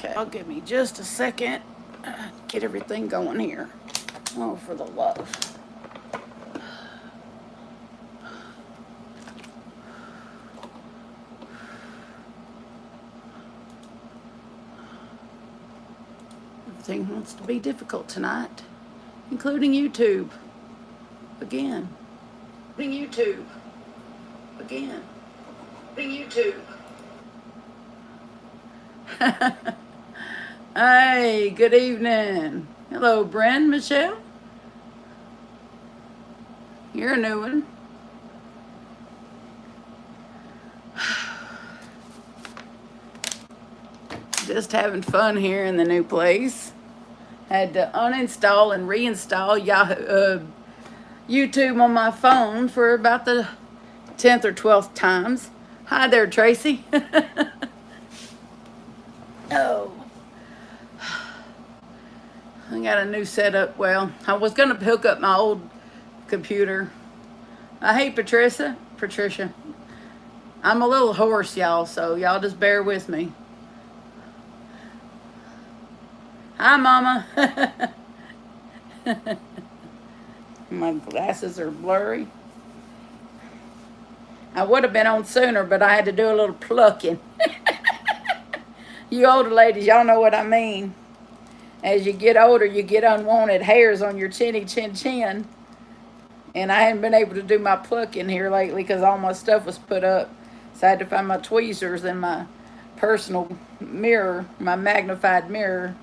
Okay, I'll give me just a second. Get everything going here. Oh, for the love. Everything wants to be difficult tonight, including YouTube. Again. YouTube. Again. YouTube. Hey, good evening. Hello, Bren, Michelle. You're a new one. Just having fun here in the new place. Had to uninstall and reinstall Yahoo, YouTube on my phone for about the 10th or 12th times. Hi there, Tracy. Oh. I got a new setup. Well, I was going to hook up my old computer. I hate Patricia. I'm a little hoarse, y'all, so y'all just bear with me. Hi, Mama. My glasses are blurry. I would have been on sooner, but I had to do a little plucking. You older ladies, y'all know what I mean. As you get older, you get unwanted hairs on your chinny chin. And I hadn't been able to do my plucking here lately because all my stuff was put up. So I had to find my tweezers in my personal mirror, my magnified mirror.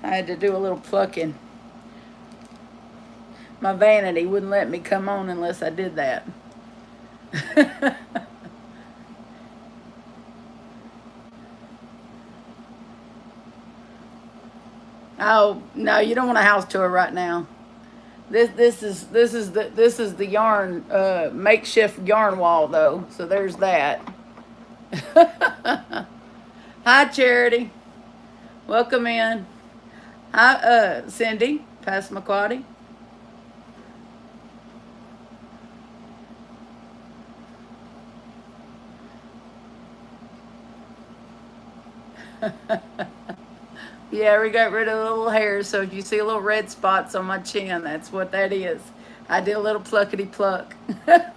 I had to do a little plucking. My vanity wouldn't let me come on unless I did that. Oh no, you don't want a house tour right now. This is the yarn makeshift yarn wall though. So there's that. Hi, Charity. Welcome in. Hi, Cindy Passamaquoddy. Yeah, we got rid of the little hairs, so if you see little red spots on my chin, that's what that is. I did a little pluckety pluck. But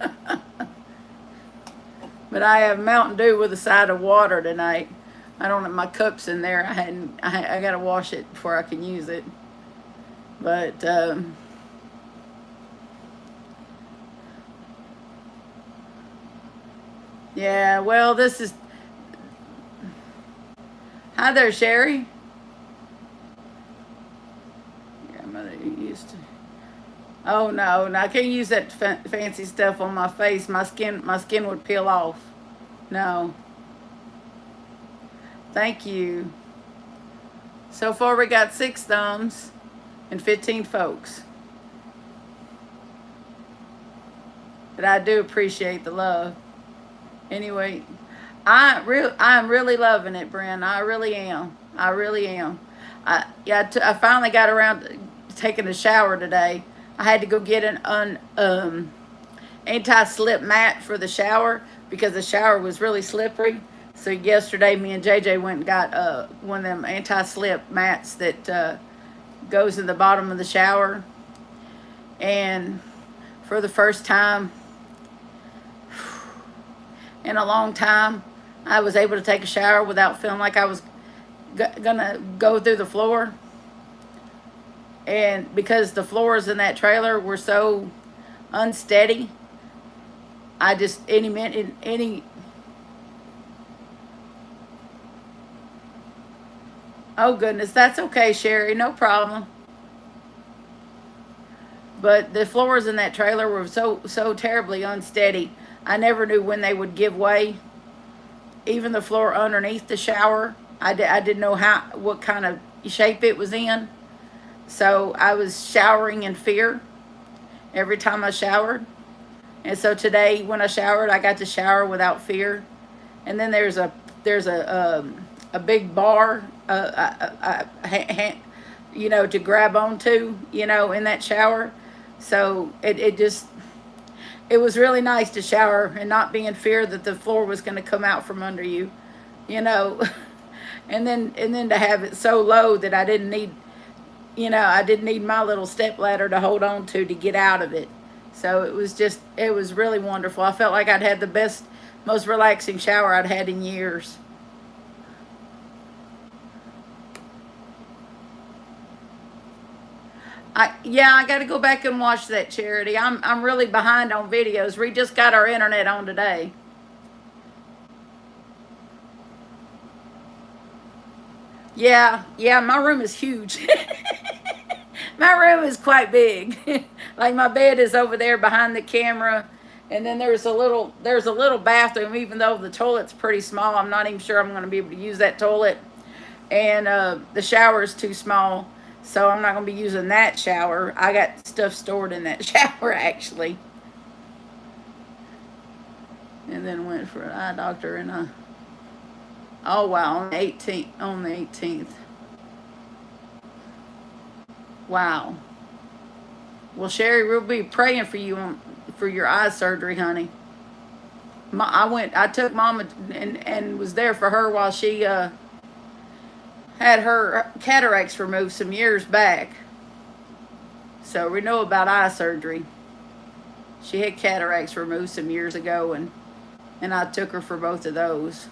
I have Mountain Dew with a side of water tonight. I don't have my cups in there. I gotta wash it before I can use it. But yeah, well, this is. Hi there, Sherry. Used to. Oh no, I can't use that fancy stuff on my face. My skin would peel off. No. Thank you. So far we got 6 thumbs and 15 folks. But I do appreciate the love. Anyway, I'm really loving it, Bren. I really am. I really am. I finally got around to taking a shower today. I had to go get an anti-slip mat for the shower because the shower was really slippery. So yesterday, me and JJ went and got one of them anti-slip mats that goes in the bottom of the shower. And for the first time in a long time, I was able to take a shower without feeling like I was gonna go through the floor. And because the floors in that trailer were so unsteady, I just oh goodness, that's okay, Sherry, no problem. But the floors in that trailer were so terribly unsteady. I never knew when they would give way. Even the floor underneath the shower, I didn't know what kind of shape it was in. So I was showering in fear every time I showered. And so today when I showered, I got to shower without fear. And then there's a big bar, to grab onto, in that shower. So it was really nice to shower and not be in fear that the floor was going to come out from under you. and then to have it so low that I didn't need, I didn't need my little step ladder to hold on to get out of it. So it was really wonderful. I felt like I'd had the best, most relaxing shower I'd had in years. I got to go back and watch that, Charity. I'm really behind on videos. We just got our internet on today. Yeah, my room is huge. My room is quite big. Like my bed is over there behind the camera, and then there's a little bathroom. Even though the toilet's pretty small, I'm not even sure I'm going to be able to use that toilet. And the shower is too small, so I'm not going to be using that shower. I got stuff stored in that shower actually. And then went for an eye doctor and oh wow, on the 18th. Wow. Well, Sherry, we'll be praying for you for your eye surgery, honey. I took Mama and was there for her while she had her cataracts removed some years back. So we know about eye surgery. She had cataracts removed some years ago, and I took her for both of those.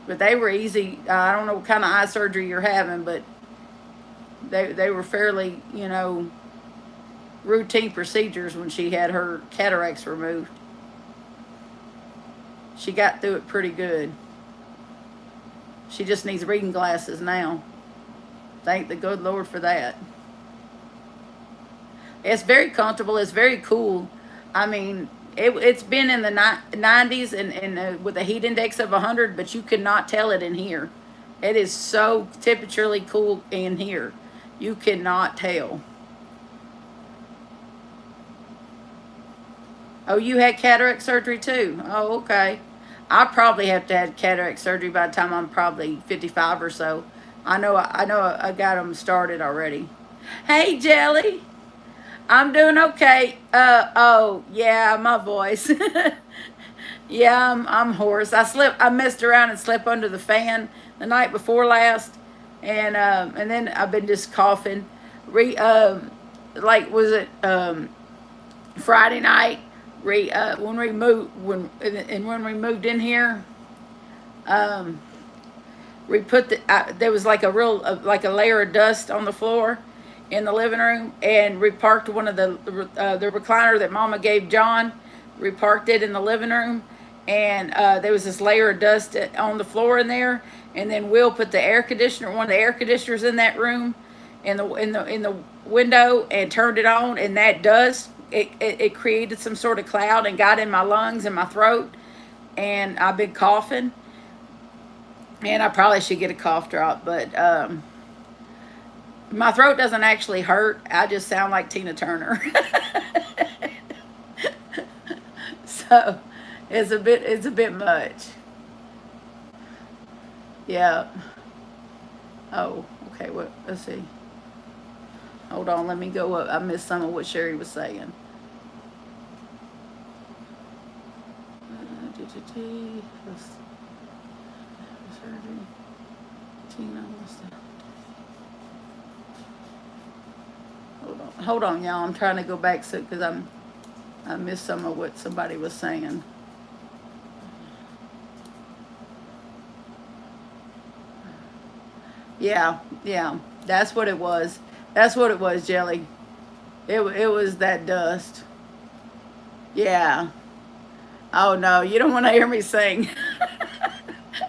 But they were easy. I don't know what kind of eye surgery you're having, but they were fairly, routine procedures when she had her cataracts removed. She got through it pretty good. She just needs reading glasses now. Thank the good Lord for that. It's very comfortable. It's very cool. I mean, it's been in the 90s and with a heat index of 100, but you cannot tell it in here. It is so temperaturely cool in here. You cannot tell. Oh, you had cataract surgery too? Oh, okay. I probably have to have cataract surgery by the time I'm probably 55 or so. I know I got them started already. Hey, Jelly. I'm doing okay. Oh, yeah, my voice. Yeah, I'm hoarse. I messed around and slept under the fan the night before last, and then I've been just coughing. Like was it Friday night? When we moved when we moved in here, um, we put there was like like a layer of dust on the floor in the living room, and we parked one of the recliner that Mama gave John. We parked it in the living room, and there was this layer of dust on the floor in there. And then Will put one of the air conditioners in that room, in the window, and turned it on. And that dust it created some sort of cloud and got in my lungs and my throat, and I've been coughing. And I probably should get a cough drop, but my throat doesn't actually hurt. I just sound like Tina Turner. So it's a bit much. Yeah. Oh, okay. Let's see. Hold on. Let me go up. I missed some of what Sherry was saying. Hold on, y'all. I'm trying to go back because I missed some of what somebody was saying. Yeah. That's what it was. That's what it was, Jelly. It was that dust. Yeah. Oh no, you don't want to hear me sing.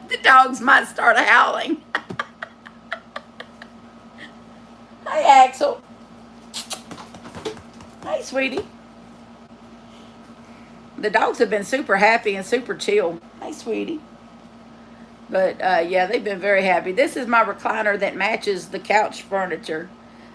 The dogs might start howling. Hey, Axel. Hey, sweetie. The dogs have been super happy and super chill. Hey, sweetie. But yeah, they've been very happy. This is my recliner that matches the couch furniture.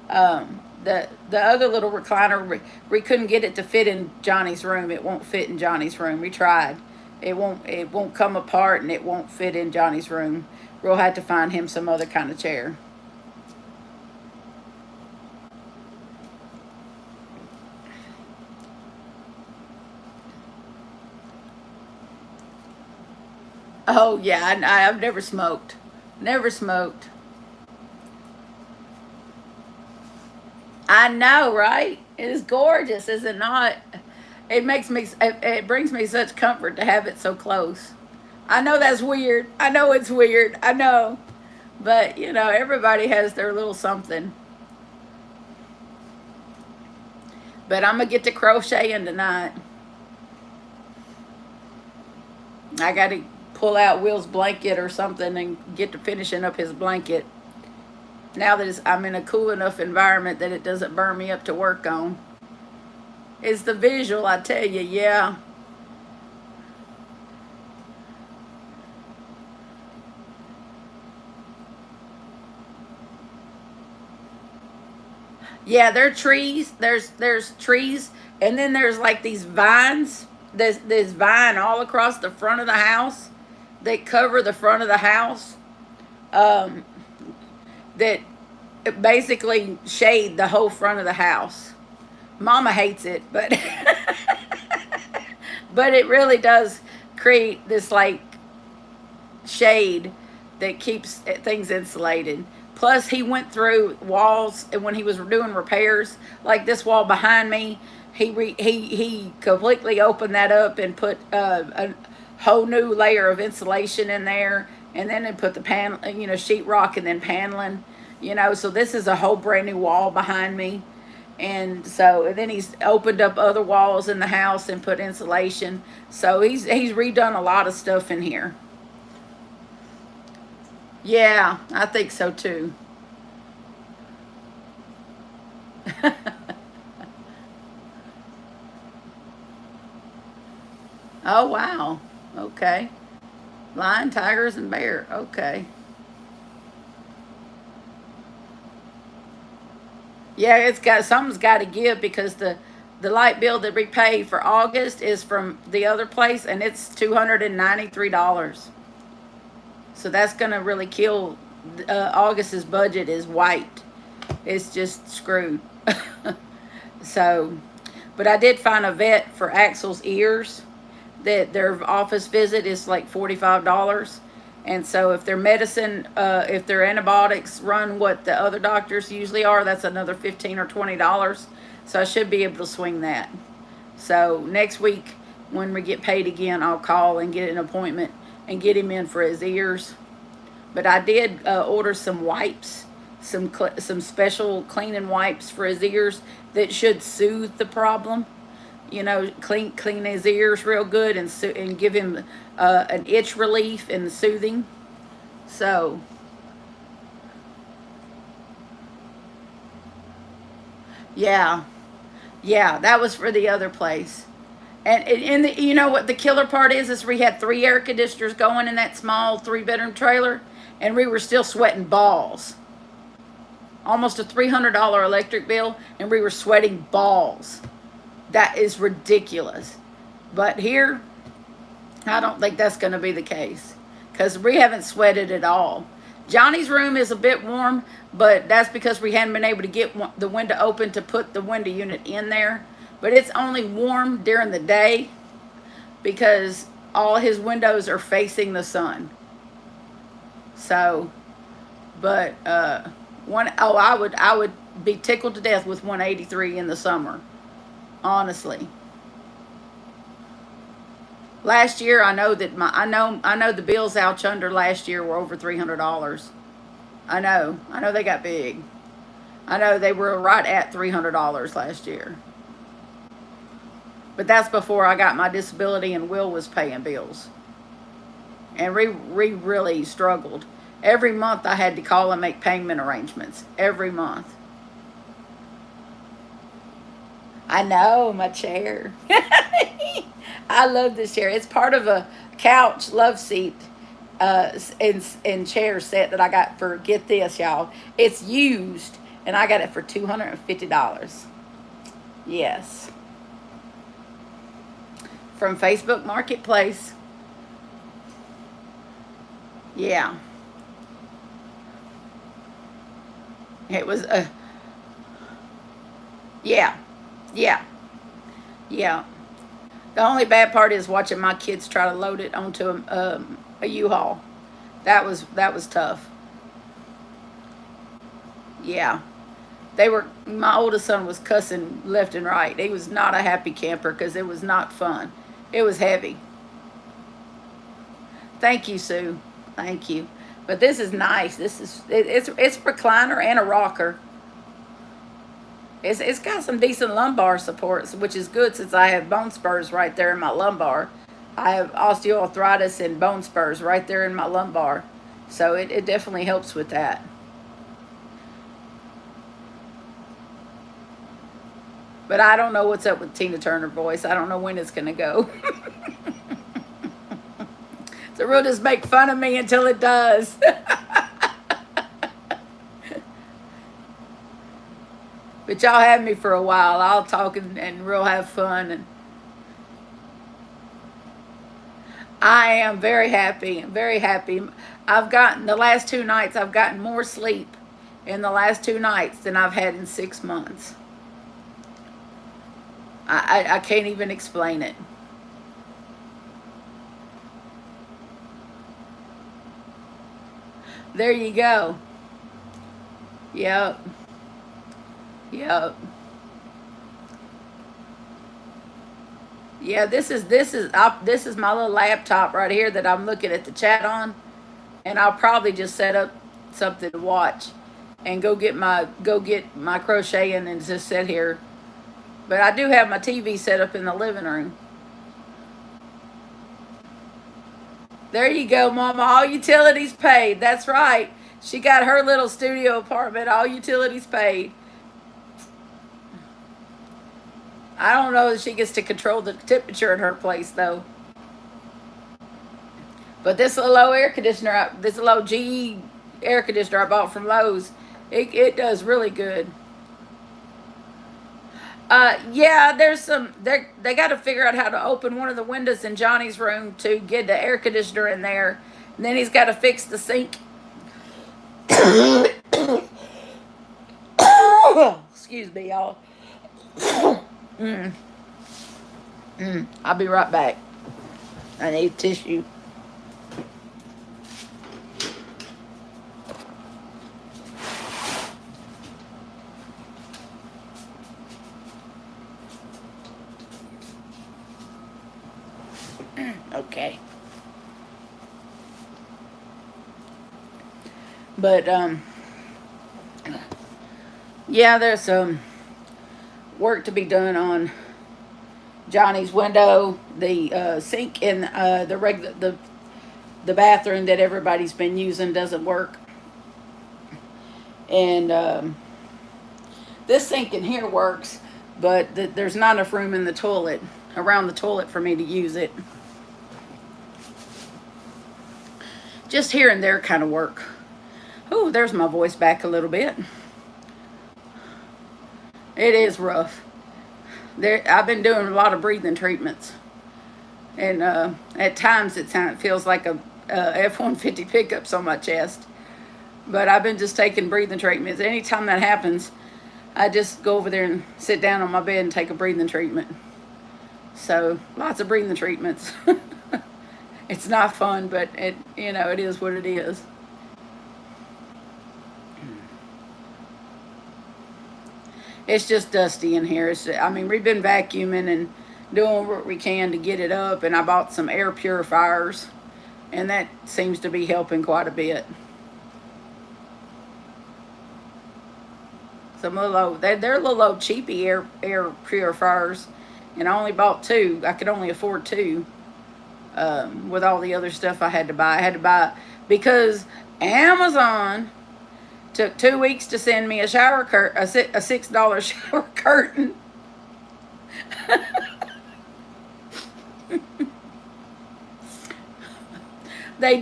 The other little recliner, we couldn't get it to fit in Johnny's room. It won't fit in Johnny's room. We tried. It won't come apart, and it won't fit in Johnny's room. We'll have to find him some other kind of chair. Oh yeah, I've never smoked. Never smoked. I know, right? It is gorgeous, is it not? It makes me. It brings me such comfort to have it so close. I know that's weird. I know it's weird. I know, but you know, everybody has their little something. But I'm gonna get to crocheting tonight. I got to pull out Will's blanket or something and get to finishing up his blanket. Now that I'm in a cool enough environment that it doesn't burn me up to work on. It's the visual, I tell you, yeah. Yeah, there are trees. There's trees, and then there's like these vines. There's vine all across the front of the house. They cover the front of the house. Um, that basically shade the whole front of the house. Mama hates it, but but it really does create this like shade that keeps things insulated. Plus, he went through walls, and when he was doing repairs, like this wall behind me, he completely opened that up and put a whole new layer of insulation in there, and then they put the sheetrock and then paneling, So this is a whole brand new wall behind me, and then he's opened up other walls in the house and put insulation. So he's redone a lot of stuff in here. Yeah, I think so too. Oh, wow. Okay. Lion, tigers, and bear. Okay. Yeah, it's got something's got to give because the light bill that we pay for August is from the other place, and it's $293. So that's gonna really kill. August's budget is white. It's just screwed. So, but I did find a vet for Axel's ears. That their office visit is like $45, and so if their medicine, if their antibiotics run what the other doctors usually are, that's another $15 or $20. So I should be able to swing that. So next week when we get paid again, I'll call and get an appointment and get him in for his ears. But I did order some wipes, some special cleaning wipes for his ears that should soothe the problem. Clean his ears real good and give him an itch relief and soothing. So yeah, yeah, that was for the other place. You know what the killer part is we had 3 air conditioners going in that small 3-bedroom trailer, and we were still sweating balls. Almost a $300 electric bill, and we were sweating balls. That is ridiculous. But here, I don't think that's going to be the case because we haven't sweated at all. Johnny's room is a bit warm, but that's because we hadn't been able to get the window open to put the window unit in there. But it's only warm during the day because all his windows are facing the sun. So, but I would be tickled to death with 183 in the summer. Honestly, last year I know the bills out yonder last year were over $300. I know they got big. I know they were right at $300 last year. But that's before I got my disability and Will was paying bills, and we really struggled. Every month I had to call and make payment arrangements every month. I know, my chair. I love this chair. It's part of a couch love seat and chair set that I got for, get this, y'all. It's used, and I got it for $250. Yes. From Facebook Marketplace. Yeah. It was yeah. Yeah. Yeah. The only bad part is watching my kids try to load it onto a U-Haul. That was tough. Yeah. My oldest son was cussing left and right. He was not a happy camper because it was not fun. It was heavy. Thank you, Sue. Thank you. But this is nice. It's a recliner and a rocker. It's got some decent lumbar supports, which is good since I have bone spurs right there in my lumbar. I have osteoarthritis and bone spurs right there in my lumbar. So it definitely helps with that. But I don't know what's up with Tina Turner voice. I don't know when it's going to go. So we'll just make fun of me until it does. But y'all have me for a while. I'll talk and we'll have fun. And I am very happy. Very happy. The last 2 nights, I've gotten more sleep in the last 2 nights than I've had in 6 months. I can't even explain it. There you go. Yep. Yep. Yeah, this is my little laptop right here that I'm looking at the chat on, and I'll probably just set up something to watch and go get my crocheting and just sit here. But I do have my TV set up in the living room. There you go, Mama. All utilities paid. That's right. She got her little studio apartment. All utilities paid. I don't know if she gets to control the temperature in her place, though. But this little air conditioner, this little GE air conditioner I bought from Lowe's, it does really good. Yeah, they got to figure out how to open one of the windows in Johnny's room to get the air conditioner in there. And then he's got to fix the sink. Excuse me, y'all. I'll be right back. I need tissue. Okay. But yeah, there's some work to be done on Johnny's window, the sink in the bathroom that everybody's been using doesn't work, and this sink in here works, but there's not enough room in the toilet around the toilet for me to use it. Just here and there kind of work. Oh, there's my voice back a little bit. It is rough. I've been doing a lot of breathing treatments, and at times it feels like a F-150 pickups on my chest. But I've been just taking breathing treatments. Anytime that happens, I just go over there and sit down on my bed and take a breathing treatment. So lots of breathing treatments. It's not fun, but it is what it is. It's just dusty in here. We've been vacuuming and doing what we can to get it up, and I bought some air purifiers, and that seems to be helping quite a bit. They're little old cheapy air purifiers, and I only bought 2. I could only afford 2. With all the other stuff I had to buy. I had to buy because Amazon took 2 weeks to send me a $6 shower curtain. They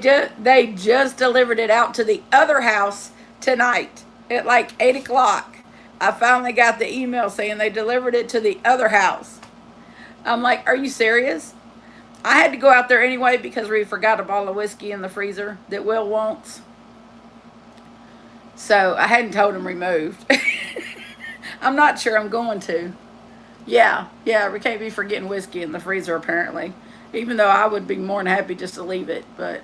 just delivered it out to the other house tonight at like 8 o'clock. I finally got the email saying they delivered it to the other house. I'm like, are you serious? I had to go out there anyway because we forgot a bottle of whiskey in the freezer that Will wants. So I hadn't told him removed. I'm not sure I'm going to. Yeah, yeah, we can't be forgetting whiskey in the freezer apparently. Even though I would be more than happy just to leave it, but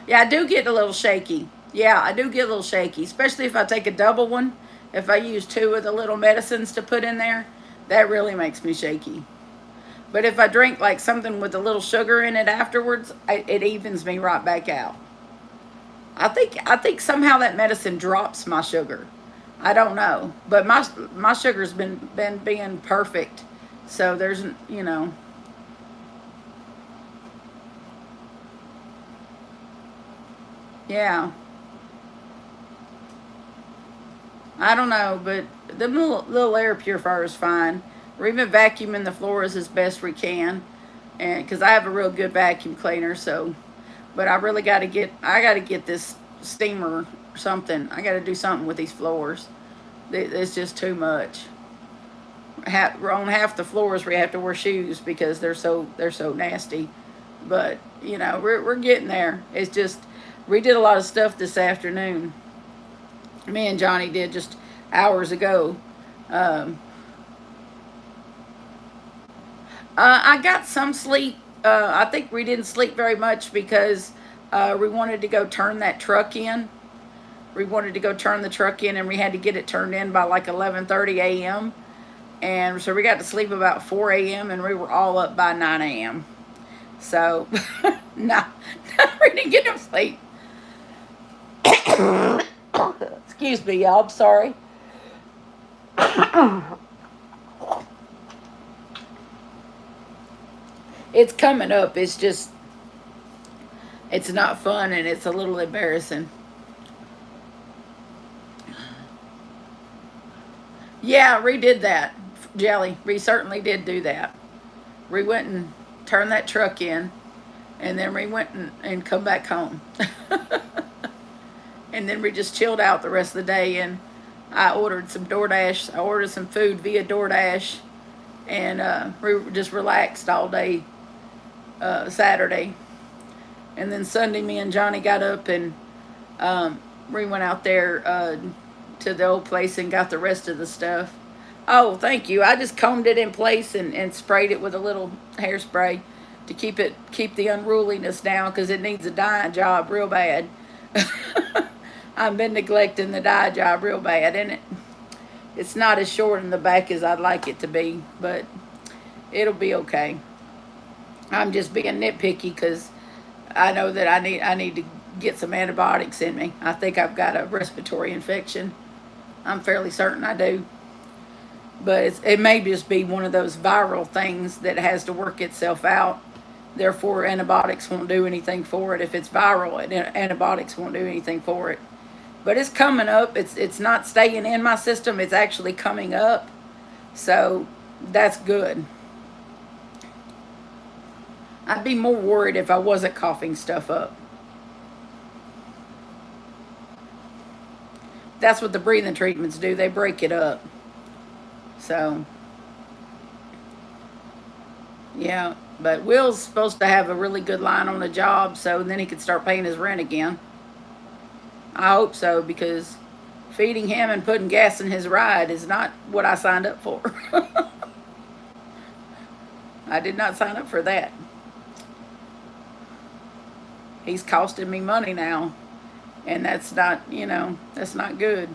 yeah, I do get a little shaky. Yeah, I do get a little shaky, especially if I take a double one. If I use two of the little medicines to put in there, that really makes me shaky. But if I drink like something with a little sugar in it afterwards, it evens me right back out. I think somehow that medicine drops my sugar. I don't know, but my sugar's been being perfect. So there's yeah. I don't know, but the little air purifier is fine. We're even vacuuming the floors as best we can, and because I have a real good vacuum cleaner, so. But I really got to get this steamer or something. I got to do something with these floors. It's just too much. On half the floors we have to wear shoes because they're so nasty. But we're getting there. It's just we did a lot of stuff this afternoon. Me and Johnny did just hours ago. Um, I got some sleep. I think we didn't sleep very much because we wanted to go turn that truck in. We wanted to go turn the truck in, and we had to get it turned in by like 11:30 a.m. And so we got to sleep about 4 a.m. and we were all up by 9 a.m. So, no, we didn't get no sleep. Excuse me, y'all. I'm sorry. It's coming up. It's just, it's not fun and it's a little embarrassing. Yeah, we did that, Jelly. We certainly did do that. We went and turned that truck in, and then we went and come back home. And then we just chilled out the rest of the day, and I ordered some DoorDash. I ordered some food via DoorDash, and we just relaxed all day Saturday. And then Sunday, me and Johnny got up and we went out there to the old place and got the rest of the stuff. Oh, thank you. I just combed it in place and sprayed it with a little hairspray to keep the unruliness down because it needs a dye job real bad. I've been neglecting the dye job real bad, and it's not as short in the back as I'd like it to be, but it'll be okay. I'm just being nitpicky because I know that I need to get some antibiotics in me. I think I've got a respiratory infection. I'm fairly certain I do. But it may just be one of those viral things that has to work itself out. Therefore, antibiotics won't do anything for it. If it's viral, antibiotics won't do anything for it. But it's coming up. It's not staying in my system. It's actually coming up. So that's good. I'd be more worried if I wasn't coughing stuff up. That's what the breathing treatments do. They break it up. So, yeah. But Will's supposed to have a really good line on the job, so then he could start paying his rent again. I hope so, because feeding him and putting gas in his ride is not what I signed up for. I did not sign up for that. He's costing me money now, and that's not good.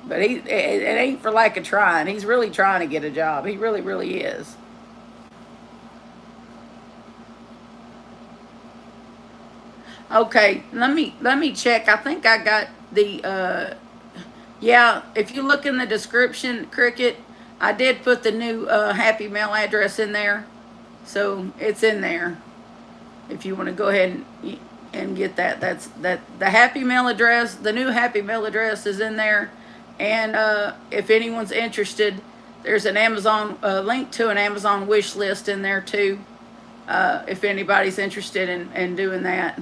But it ain't for lack of trying. He's really trying to get a job. He really, really is. Okay, let me check. I think I got the yeah. If you look in the description, Cricket, I did put the new Happy Mail address in there, so it's in there. If you want to go ahead and get that, that's the Happy Mail address. The new Happy Mail address is in there, and if anyone's interested, there's an Amazon link to an Amazon wish list in there too. If anybody's interested in doing that.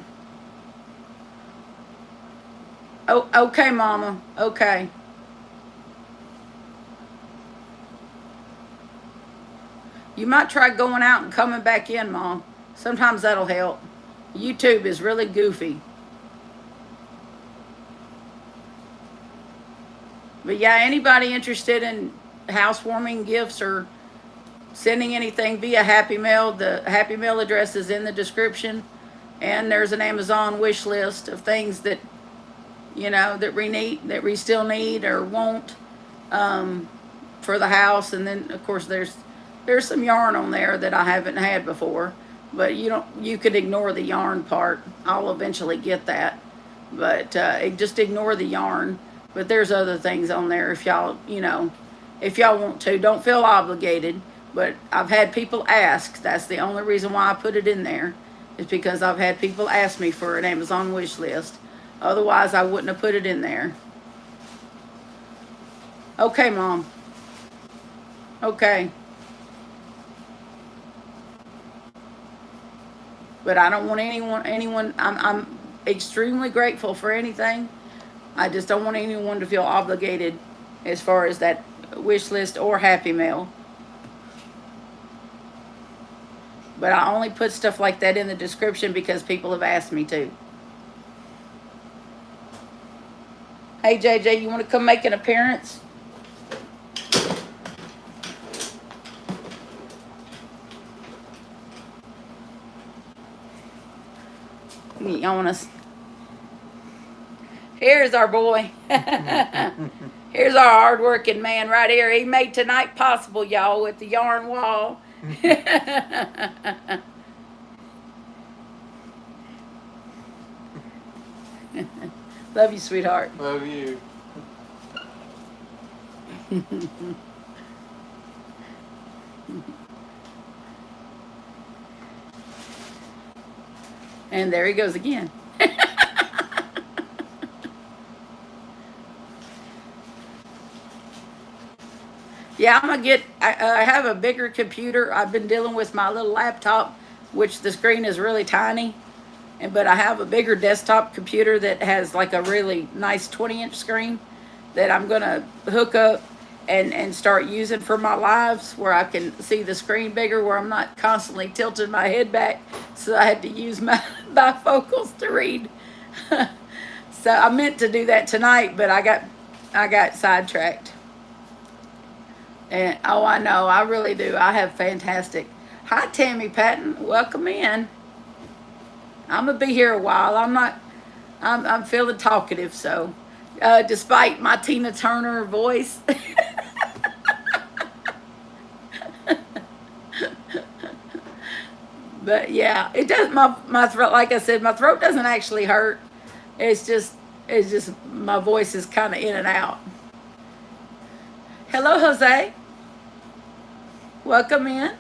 Oh, okay, Mama. Okay. You might try going out and coming back in, Mom. Sometimes that'll help. YouTube is really goofy. But yeah, anybody interested in housewarming gifts or sending anything via Happy Mail, the Happy Mail address is in the description. And there's an Amazon wish list of things that, that we still need or want for the house. And then of course there's some yarn on there that I haven't had before, but you could ignore the yarn part. I'll eventually get that, but just ignore the yarn. But there's other things on there if y'all want to. Don't feel obligated, but I've had people ask. That's the only reason why I put it in there, is because I've had people ask me for an Amazon wish list. Otherwise I wouldn't have put it in there. Okay, Mom. Okay. But I don't want anyone, I'm extremely grateful for anything. I just don't want anyone to feel obligated as far as that wish list or Happy Mail. But I only put stuff like that in the description because people have asked me to. Hey, JJ, you want to come make an appearance? Y'all want to... Here's our boy. Here's our hard-working man right here. He made tonight possible, y'all, with the yarn wall. Love you, sweetheart. Love you. And there he goes again. Yeah, I'm going to get, I have a bigger computer. I've been dealing with my little laptop, which the screen is really tiny. But I have a bigger desktop computer that has like a really nice 20-inch screen that I'm going to hook up and start using for my lives, where I can see the screen bigger, where I'm not constantly tilting my head back. So I had to use my bifocals to read. So I meant to do that tonight, but I got sidetracked. And oh, I know, I really do. I have fantastic. Hi, Tammy Patton. Welcome in. I'm gonna be here a while. I'm feeling talkative, so despite my Tina Turner voice. But yeah, it does. My throat, like I said, my throat doesn't actually hurt. It's just my voice is kind of in and out. Hello, Jose. Welcome in.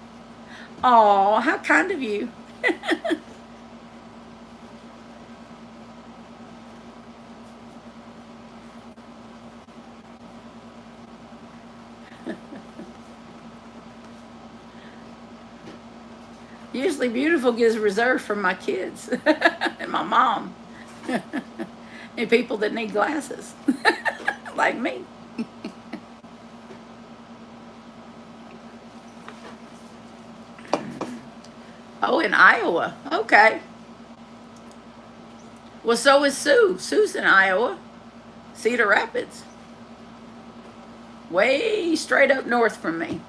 Oh, how kind of you. Usually beautiful gets reserved for my kids and my mom and people that need glasses like me. Oh, in Iowa. Okay. Well, so is Sue. Sue's in Iowa. Cedar Rapids. Way straight up north from me.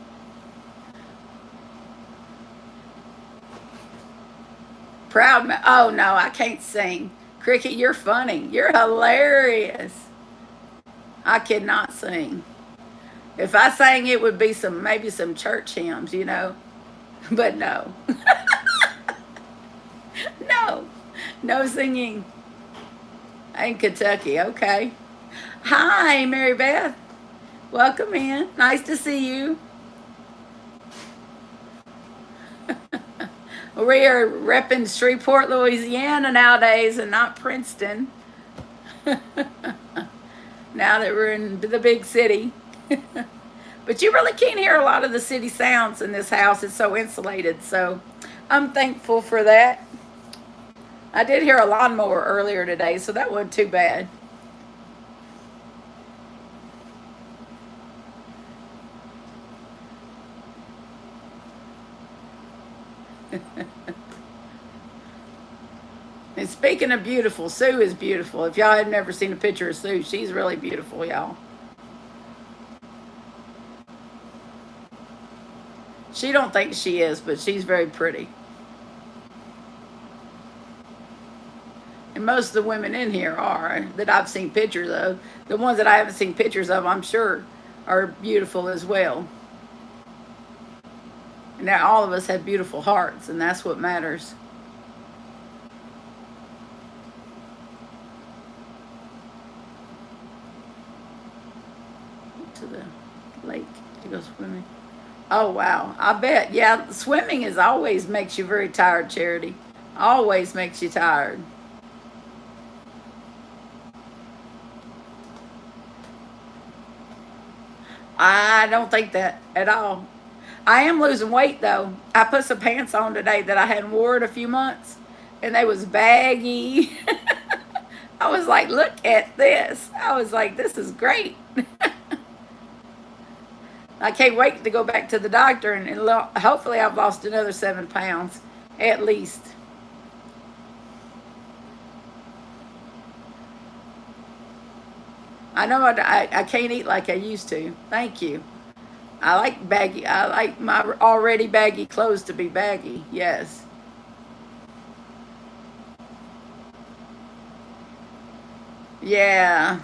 Oh, no, I can't sing. Cricket, you're funny. You're hilarious. I cannot sing. If I sang, it would be maybe some church hymns, But no. No singing. In Kentucky, okay. Hi, Mary Beth. Welcome in. Nice to see you. We are repping Shreveport, Louisiana nowadays, and not Princeton. Now that we're in the big city. But you really can't hear a lot of the city sounds in this house. It's so insulated, so I'm thankful for that. I did hear a lawnmower earlier today, so that wasn't too bad. And speaking of beautiful, Sue is beautiful. If y'all have never seen a picture of Sue, she's really beautiful, y'all. She don't think she is, but she's very pretty. And most of the women in here are, that I've seen pictures of. The ones that I haven't seen pictures of, I'm sure, are beautiful as well. And now all of us have beautiful hearts, and that's what matters. To the lake to go swimming. Oh wow, I bet. Yeah, swimming is always makes you very tired, Charity. Always makes you tired. I don't think that at all. I am losing weight though. I put some pants on today that I hadn't worn in a few months, and they was baggy. I was like, look at this. I was like, this is great. I can't wait to go back to the doctor, and hopefully I've lost another 7 pounds at least. I know I can't eat like I used to. Thank you. I like baggy. I like my already baggy clothes to be baggy. Yes. Yeah.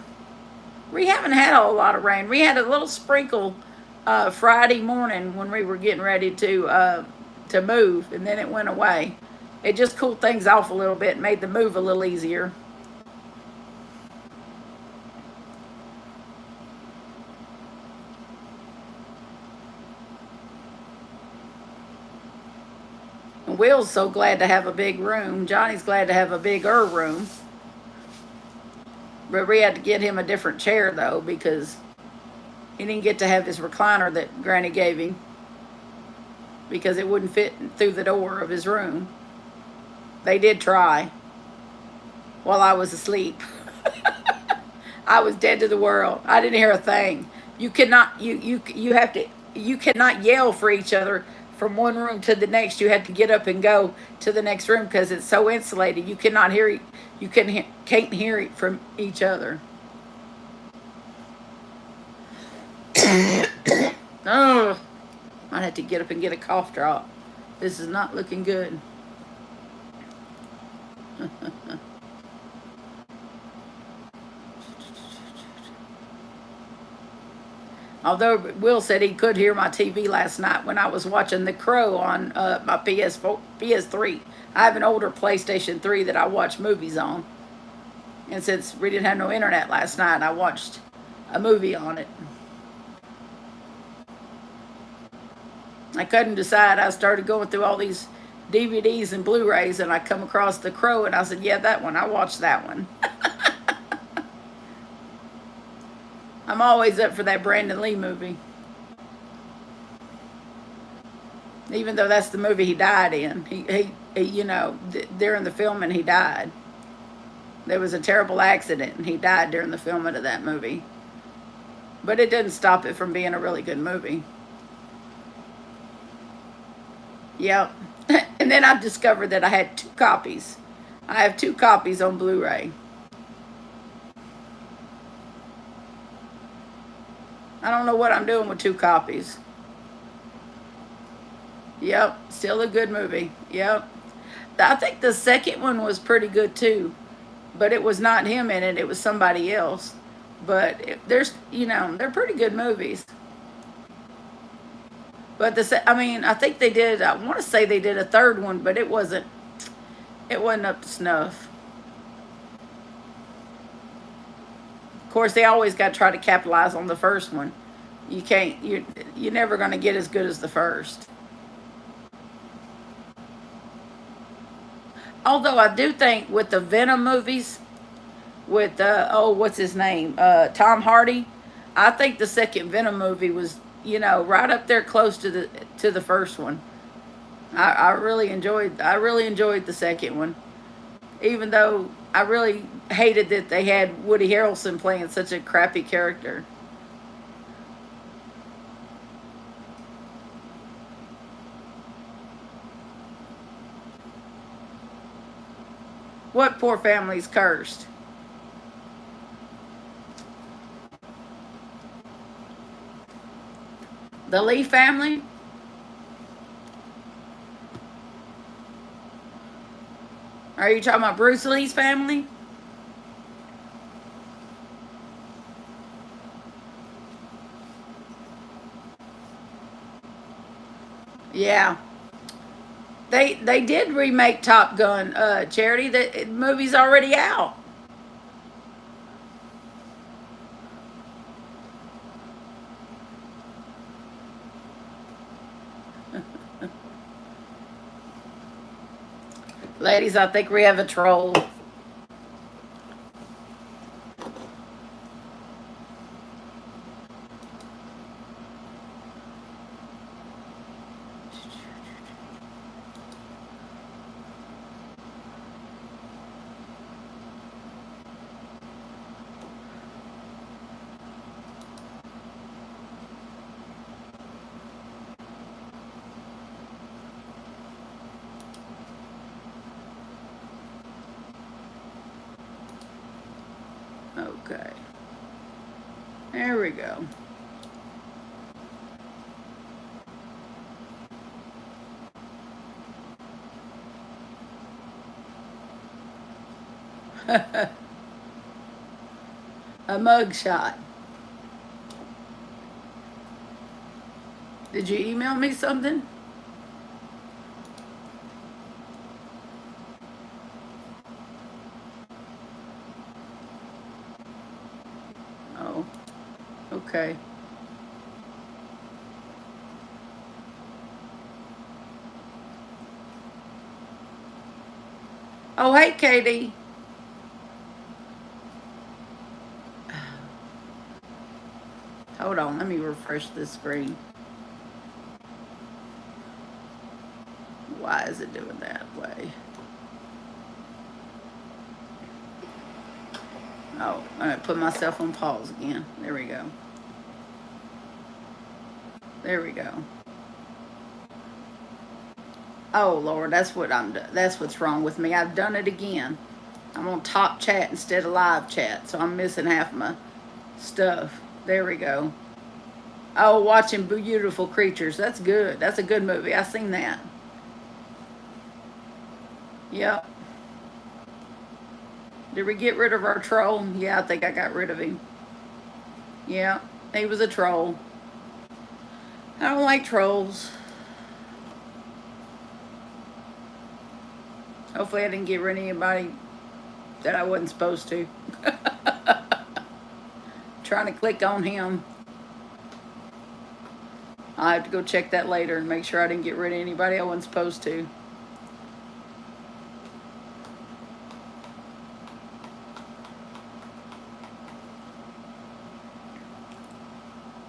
We haven't had a whole lot of rain. We had a little sprinkle Friday morning when we were getting ready to move, and then it went away. It just cooled things off a little bit, and made the move a little easier. And Will's so glad to have a big room. Johnny's glad to have a bigger room. But we had to get him a different chair though, because he didn't get to have his recliner that Granny gave him because it wouldn't fit through the door of his room. They did try while I was asleep. I was dead to the world. I didn't hear a thing. You cannot you have to you cannot yell for each other from one room to the next. You had to get up and go to the next room because it's so insulated. You cannot hear it. You can't hear it from each other. Oh, I had to get up and get a cough drop. This is not looking good. Although Will said he could hear my TV last night when I was watching The Crow on my PS4, PS3. I have an older PlayStation 3 that I watch movies on. And since we didn't have no internet last night, I watched a movie on it. I couldn't decide. I started going through all these DVDs and Blu-rays, and I come across The Crow, and I said, yeah, that one. I watched that one. I'm always up for that Brandon Lee movie. Even though that's the movie he died in. During the filming, he died. There was a terrible accident, and he died during the filming of that movie. But it didn't stop it from being a really good movie. Yep. And then I discovered that I had 2 copies. I have 2 copies on Blu-ray. I don't know what I'm doing with 2 copies. Yep, still a good movie. Yep. I think the second one was pretty good too, but it was not him in it. It was somebody else. But they're pretty good movies. But I think they did. I want to say they did a third one, but it wasn't. It wasn't up to snuff. Of course, they always got to try to capitalize on the first one. You can't. You're never going to get as good as the first. Although I do think with the Venom movies, with what's his name, Tom Hardy, I think the second Venom movie was right up there close to the first one. I really enjoyed the second one, even though I really hated that they had Woody Harrelson playing such a crappy character. What poor family's cursed? The Lee family? Are you talking about Bruce Lee's family? Yeah. They did remake Top Gun, Charity. The movie's already out. Ladies, I think we have a troll. Okay. There we go. A mug shot. Did you email me something? Oh, okay. Oh, hey, Katie. Hold on, let me refresh this screen. Why is it doing that way? Oh, I'm going to put myself on pause again. There we go. There we go. Oh, Lord, that's what's wrong with me. I've done it again. I'm on top chat instead of live chat, so I'm missing half my stuff. There we go. Oh, watching Beautiful Creatures. That's good. That's a good movie. I seen that. Yep. Did we get rid of our troll? Yeah, I think I got rid of him. Yeah, he was a troll. I don't like trolls. Hopefully I didn't get rid of anybody that I wasn't supposed to. Trying to click on him. I'll have to go check that later and make sure I didn't get rid of anybody I wasn't supposed to.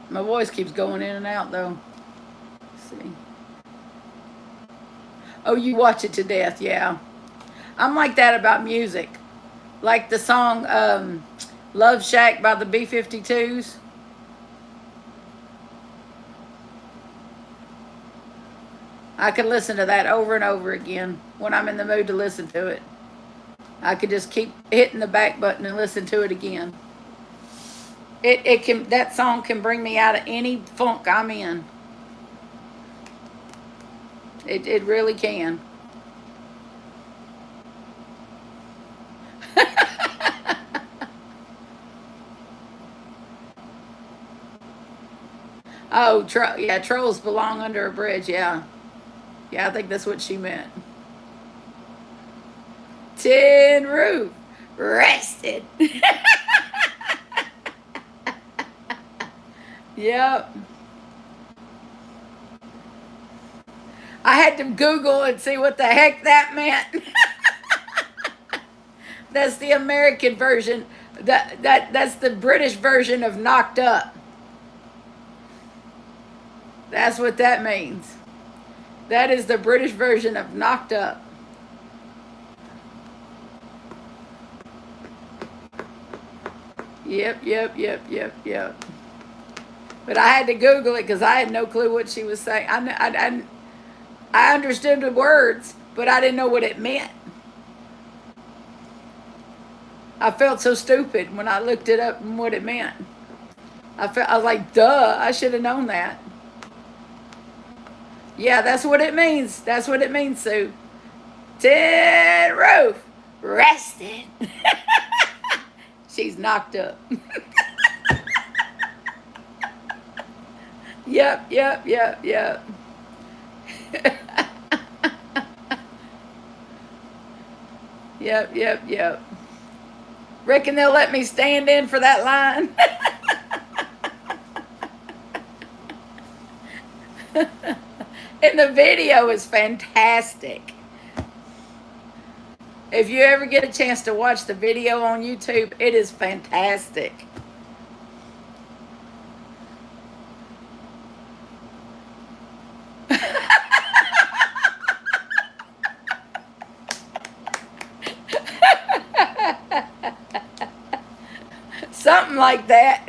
My voice keeps going in and out, though. Let's see. Oh, you watch it to death, yeah. I'm like that about music. Like the song Love Shack by the B-52s. I could listen to that over and over again when I'm in the mood to listen to it. I could just keep hitting the back button and listen to it again. That song can bring me out of any funk I'm in. It really can. Oh, yeah, trolls belong under a bridge, yeah. Yeah, I think that's what she meant. Tin roof, rested. Yep. I had to Google and see what the heck that meant. That's the American version. That's the British version of knocked up. That's what that means. That is the British version of knocked up. Yep. But I had to Google it because I had no clue what she was saying. I understood the words, but I didn't know what it meant. I felt so stupid when I looked it up and what it meant. I was like, duh, I should have known that. Yeah, that's what it means. That's what it means, Sue. tin roof rested. She's knocked up. Yep, yep, yep, yep. Yep, yep, yep. Reckon they'll let me stand in for that line. And the video is fantastic. If you ever get a chance to watch the video on YouTube, it is fantastic. Something like that.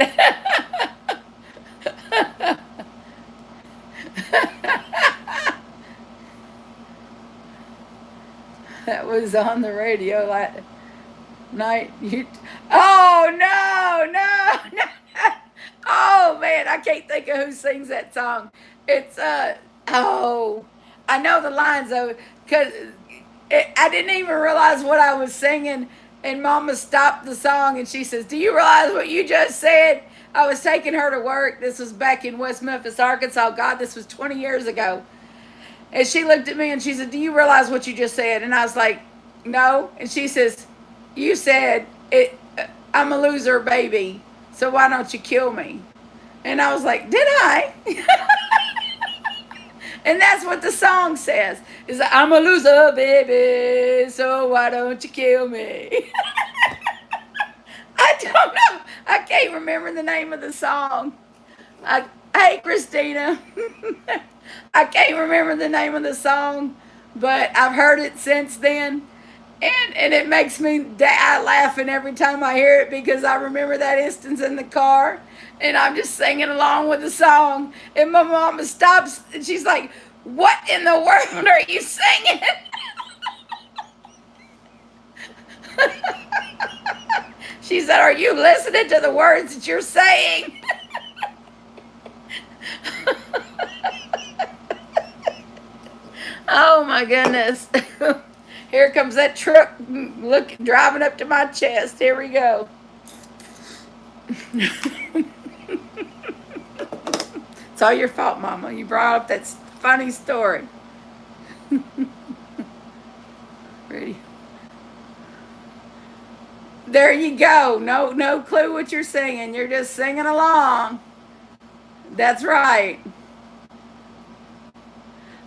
That was on the radio last night. Oh no, no, no. Oh man, I can't think of who sings that song. It's oh, I know the lines of it because I didn't even realize what I was singing. And Mama stopped the song and she says, "Do you realize what you just said?" I was taking her to work. This was back in West Memphis, Arkansas. God, this was 20 years ago. And she looked at me and she said, "Do you realize what you just said?" And I was like, "No." And she says, "You said, I'm a loser, baby, so why don't you kill me?" And I was like, "Did I?" And that's what the song says. Is "I'm a loser, baby, so why don't you kill me?" I don't know. I can't remember the name of the song. Hey, Christina. I can't remember the name of the song, but I've heard it since then. And it makes me die laughing every time I hear it because I remember that instance in the car. And I'm just singing along with the song. And my mama stops and she's like, "What in the world are you singing?" She said, "Are you listening to the words that you're saying?" Oh my goodness. Here comes that truck driving up to my chest. Here we go. It's all your fault, Mama. You brought up that funny story. Ready? There you go. No clue what you're singing. You're just singing along. That's right.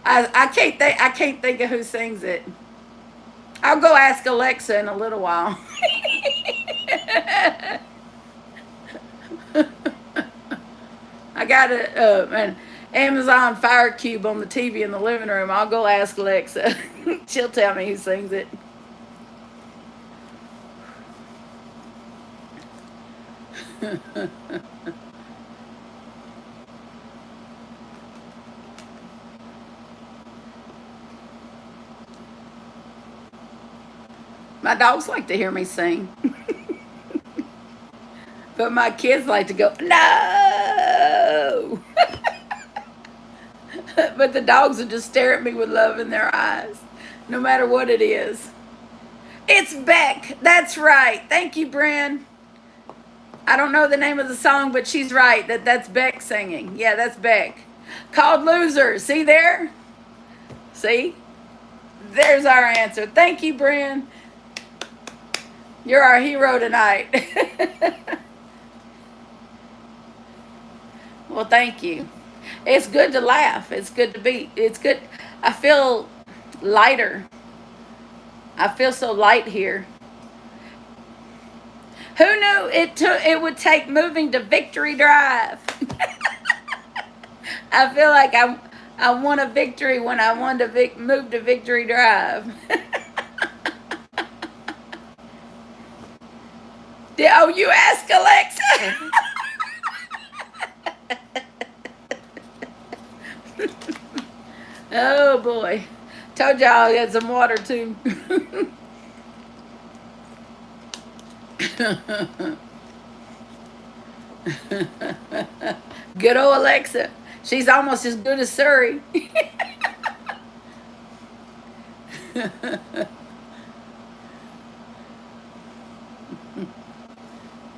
I can't think of who sings it. I'll go ask Alexa in a little while. I got an Amazon Fire Cube on the TV in the living room. I'll go ask Alexa. She'll tell me who sings it. My dogs like to hear me sing. But my kids like to go, "No!" But the dogs will just stare at me with love in their eyes, no matter what it is. It's Beck. That's right. Thank you, Bryn. I don't know the name of the song, but she's right. That's Beck singing. Yeah, that's Beck. Called Loser. See there? See? There's our answer. Thank you, Bryn. You're our hero tonight. Well, thank you. It's good to laugh. It's good to be. It's good. I feel lighter. I feel so light here. Who knew it would take moving to Victory Drive? I feel like I won a victory when I wanted to move to Victory Drive. Oh, you ask Alexa? Oh boy. Told y'all I had some water too. Good old Alexa. She's almost as good as Surrey.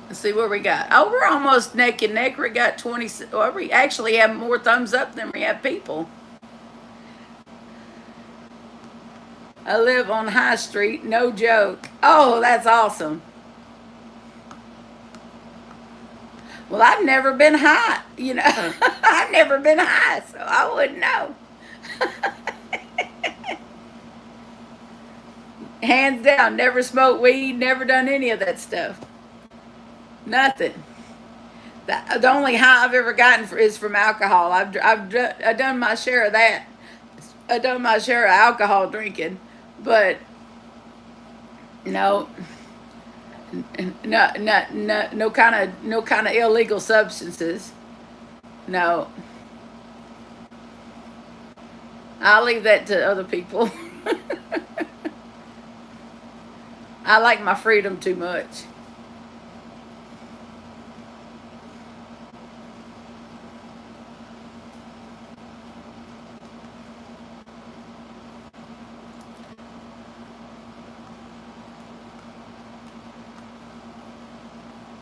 Let's see what we got. Oh, we're almost neck and neck. We got 20. Well, we actually have more thumbs up than we have people. I live on High Street. No joke. Oh, that's awesome. Well, I've never been high. I've never been high, so I wouldn't know. Hands down, never smoked weed, never done any of that stuff. Nothing. The only high I've ever gotten is from alcohol. I've done my share of that. I've done my share of alcohol drinking, but no, no kind of illegal substances. No, I'll leave that to other people. I like my freedom too much.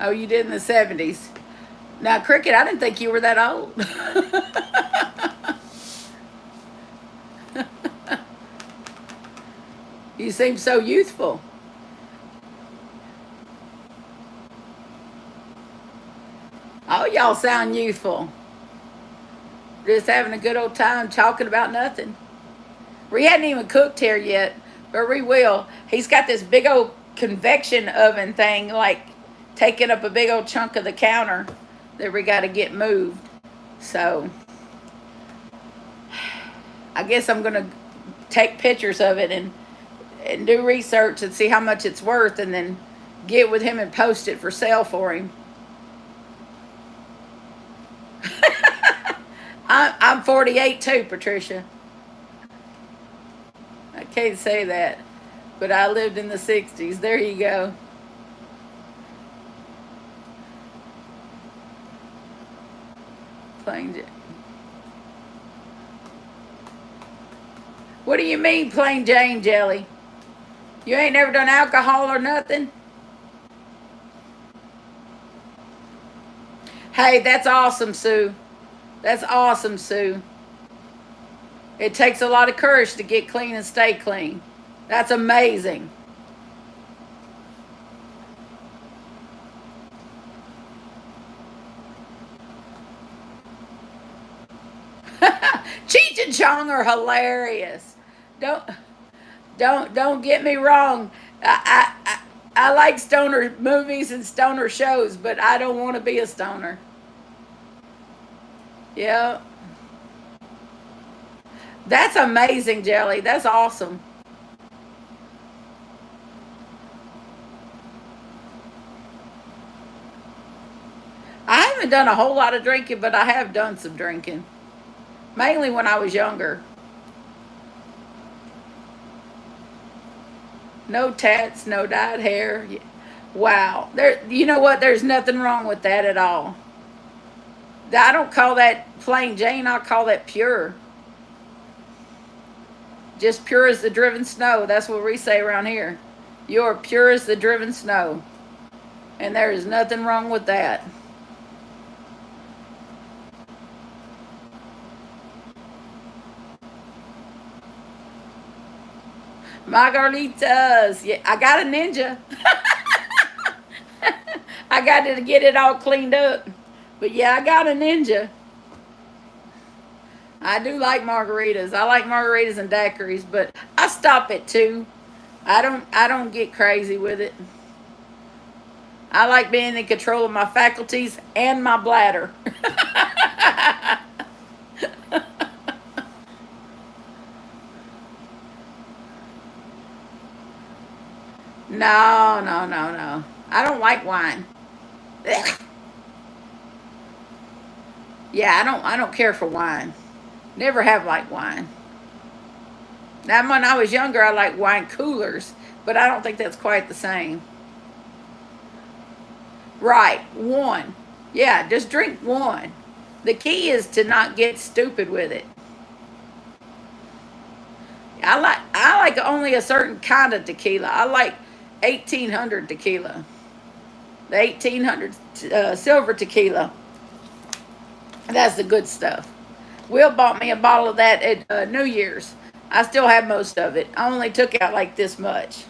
Oh, you did in the 70s. Now, Cricket, I didn't think you were that old. You seem so youthful. Oh, y'all sound youthful. Just having a good old time talking about nothing. We hadn't even cooked here yet, but we will. He's got this big old convection oven thing, like taking up a big old chunk of the counter that we got to get moved. So I guess I'm going to take pictures of it and do research and see how much it's worth, and then get with him and post it for sale for him. I'm 48 too, Patricia. I can't say that, but I lived in the 60s. There you go. Plain Jane. What do you mean, plain Jane jelly? You ain't never done alcohol or nothing? Hey, that's awesome, Sue. That's awesome, Sue. It takes a lot of courage to get clean and stay clean. That's amazing. Cheech and Chong are hilarious. Don't don't get me wrong. I like stoner movies and stoner shows, but I don't want to be a stoner. Yeah. That's amazing, Jelly. That's awesome. I haven't done a whole lot of drinking, but I have done some drinking. Mainly when I was younger. No tats, no dyed hair. Wow. You know what? There's nothing wrong with that at all. I don't call that plain Jane. I call that pure. Just pure as the driven snow. That's what we say around here. You're pure as the driven snow. And there is nothing wrong with that. Margaritas. Yeah, I got a ninja. I got to get it all cleaned up. But yeah, I got a ninja. I do like margaritas. I like margaritas and daiquiris, but I stop at two. I don't get crazy with it. I like being in control of my faculties and my bladder. No, no, no, no. I don't like wine. Ugh. Yeah, I don't care for wine. Never have liked wine. Now when I was younger I liked wine coolers, but I don't think that's quite the same. Right, one. Yeah, just drink one. The key is to not get stupid with it. I like only a certain kind of tequila. I like 1800 tequila. The 1800 silver tequila. That's the good stuff. Will bought me a bottle of that at New Year's. I still have most of it. I only took out like this much.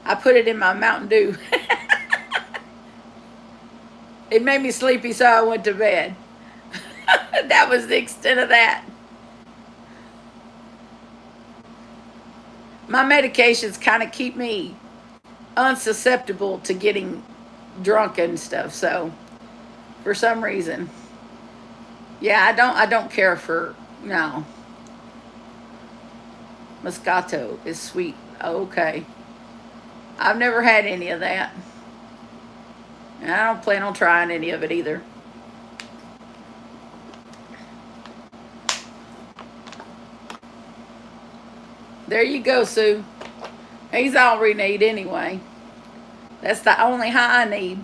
I put it in my Mountain Dew. It made me sleepy, so I went to bed. That was the extent of that. My medications kind of keep me unsusceptible to getting drunk and stuff. So for some reason, yeah, I don't care for no. Moscato is sweet. Okay, I've never had any of that, and I don't plan on trying any of it either. There you go, Sue. He's all we need anyway. That's the only high I need.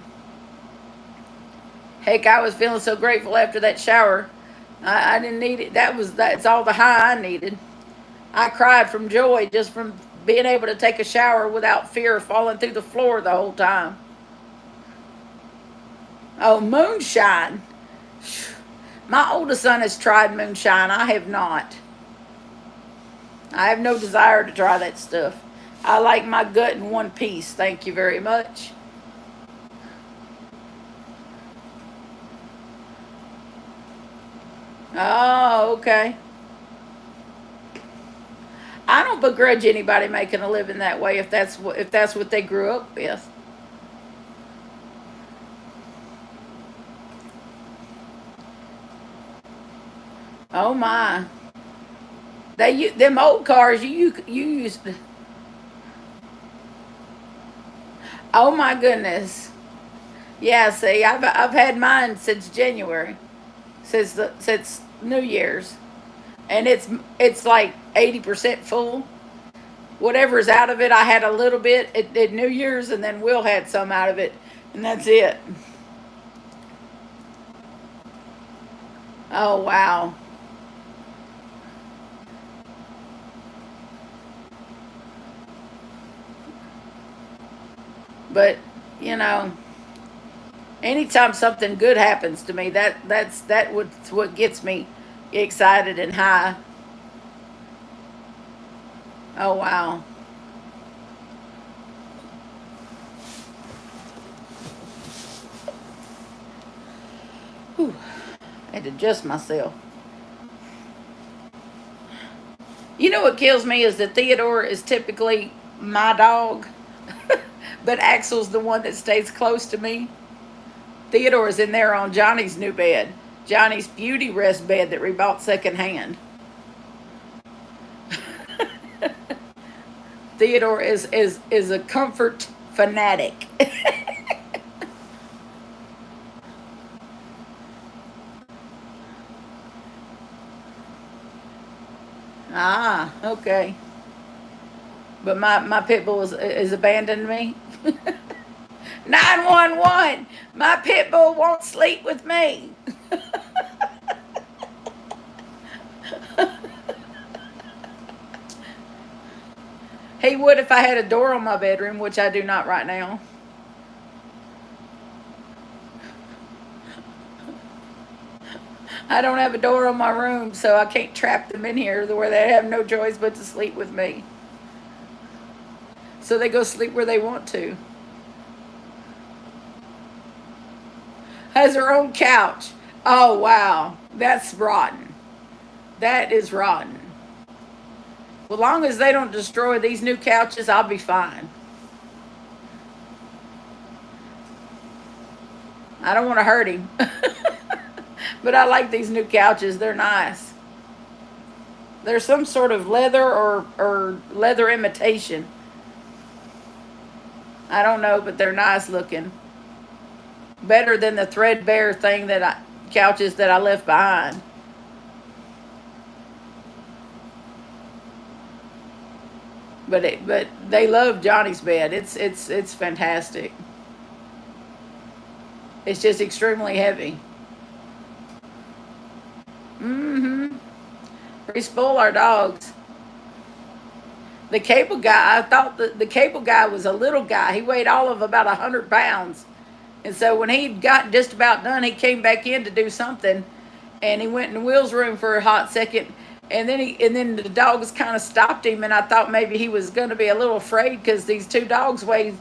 Heck, I was feeling so grateful after that shower. I didn't need it. That's all the high I needed. I cried from joy just from being able to take a shower without fear of falling through the floor the whole time. Oh, moonshine. My oldest son has tried moonshine. I have not. I have no desire to try that stuff. I like my gut in one piece. Thank you very much. Oh, okay. I don't begrudge anybody making a living that way if that's what they grew up with. Oh my. Them old cars you used to, oh my goodness. Yeah, see, I've had mine since January, since New Year's, and it's like 80% full. Whatever's out of it, I had a little bit at New Year's, and then Will had some out of it, and that's it. Oh wow. But you know, anytime something good happens to me, that's what gets me excited and high. Oh wow. Whew. I had to adjust myself. You know what kills me is that Theodore is typically my dog, but Axel's the one that stays close to me. Theodore is in there on Johnny's new bed, Johnny's beauty rest bed that we bought secondhand. Theodore is a comfort fanatic. Ah, okay. But my pit bull is abandoned me. 911. My pit bull won't sleep with me. He would if I had a door on my bedroom, which I do not right now. I don't have a door on my room, so I can't trap them in here where they have no choice but to sleep with me. So they go sleep where they want to. Has her own couch. Oh, wow. That's rotten. That is rotten. Well, long as they don't destroy these new couches, I'll be fine. I don't want to hurt him. But I like these new couches. They're nice. They're some sort of leather or leather imitation. I don't know, but they're nice looking. Better than the threadbare thing couches that I left behind. But they love Johnny's bed. It's fantastic. It's just extremely heavy. Mm-hmm. We spoil our dogs. The cable guy, I thought the cable guy was a little guy. He weighed all of about 100 pounds. And so when he'd gotten just about done, he came back in to do something, and he went in Will's room for a hot second, and then the dogs kind of stopped him, and I thought maybe he was going to be a little afraid because these two dogs weighed,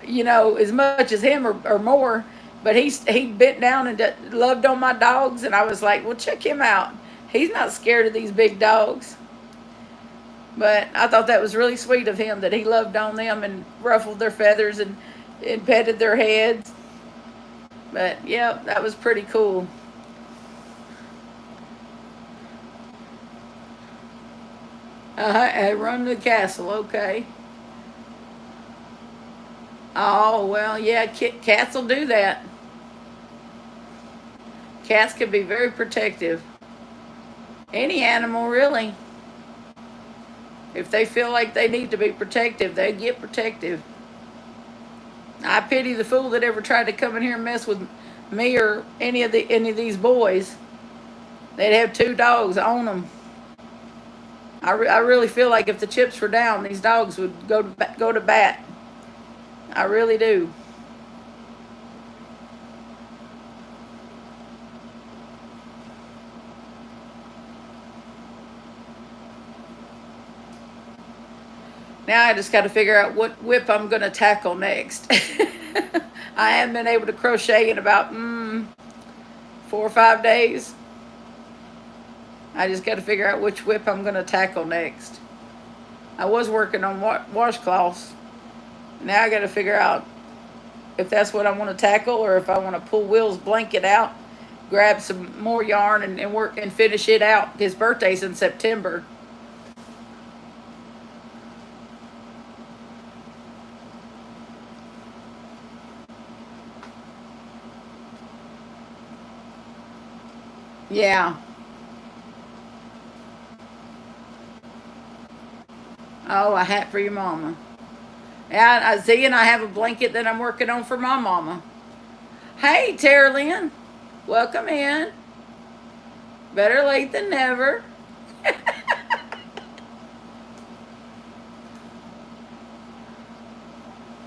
as much as him or more. But he bent down and loved on my dogs, and I was like, well, check him out. He's not scared of these big dogs. But I thought that was really sweet of him that he loved on them and ruffled their feathers and petted their heads. But yeah, that was pretty cool. I run the castle, okay. Oh, well, yeah, cats will do that. Cats can be very protective. Any animal, really. If they feel like they need to be protective, they get protective. I pity the fool that ever tried to come in here and mess with me or any of these boys. They'd have two dogs on them. I really feel like if the chips were down, these dogs would go to bat. I really do. Now I just got to figure out what whip I'm going to tackle next. I haven't been able to crochet in about 4 or 5 days. I just got to figure out which whip I'm going to tackle next. I was working on washcloths. Now I got to figure out if that's what I want to tackle or if I want to pull Will's blanket out, grab some more yarn and work and finish it out. His birthday's in September. Yeah. Oh, a hat for your mama. Yeah, I see, and I have a blanket that I'm working on for my mama. Hey, Tara Lynn. Welcome in. Better late than never.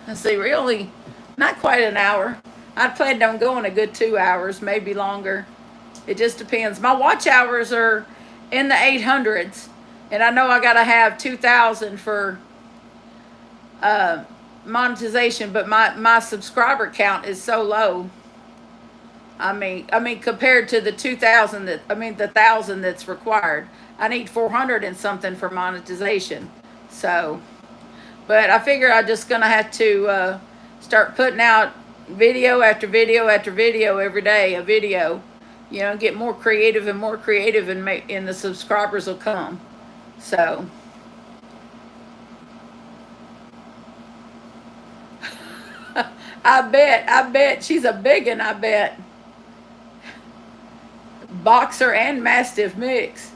Let's see, really, not quite an hour. I planned on going a good 2 hours, maybe longer. It just depends. My watch hours are in the 800s, and I know I got to have 2,000 for monetization, but my subscriber count is so low. I mean, compared to the 2,000 the 1,000 that's required, I need 400 and something for monetization. So, but I figure I'm just gonna have to start putting out video after video after video every day, a video. Get more creative and more creative, and the subscribers will come. So. I bet she's a big one, I bet. Boxer and Mastiff mix.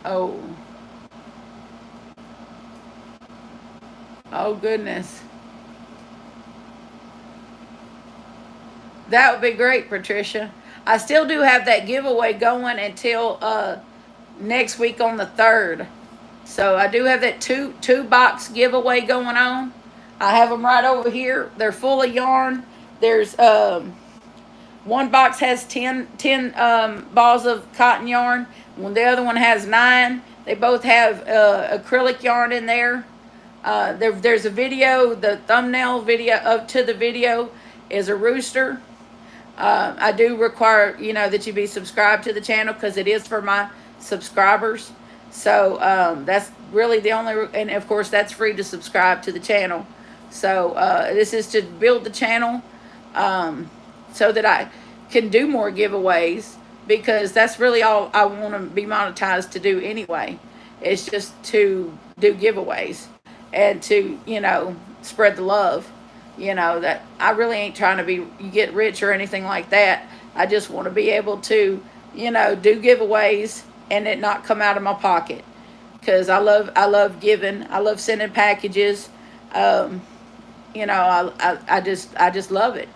Oh. Oh, goodness. That would be great, Patricia. I still do have that giveaway going until next week on the 3rd. So I do have that two box giveaway going on. I have them right over here. They're full of yarn. There's one box has 10 balls of cotton yarn. When the other one has 9. They both have acrylic yarn in there. There's a video. The thumbnail video to the video is a rooster. I do require that you be subscribed to the channel because it is for my subscribers. So that's really the only, and of course that's free to subscribe to the channel. So this is to build the channel so that I can do more giveaways, because that's really all I want to be monetized to do anyway. It's just to do giveaways and to spread the love. That I really ain't trying to get rich or anything like that. I just want to be able to do giveaways and it not come out of my pocket, because I love giving. I love sending packages. I just love it.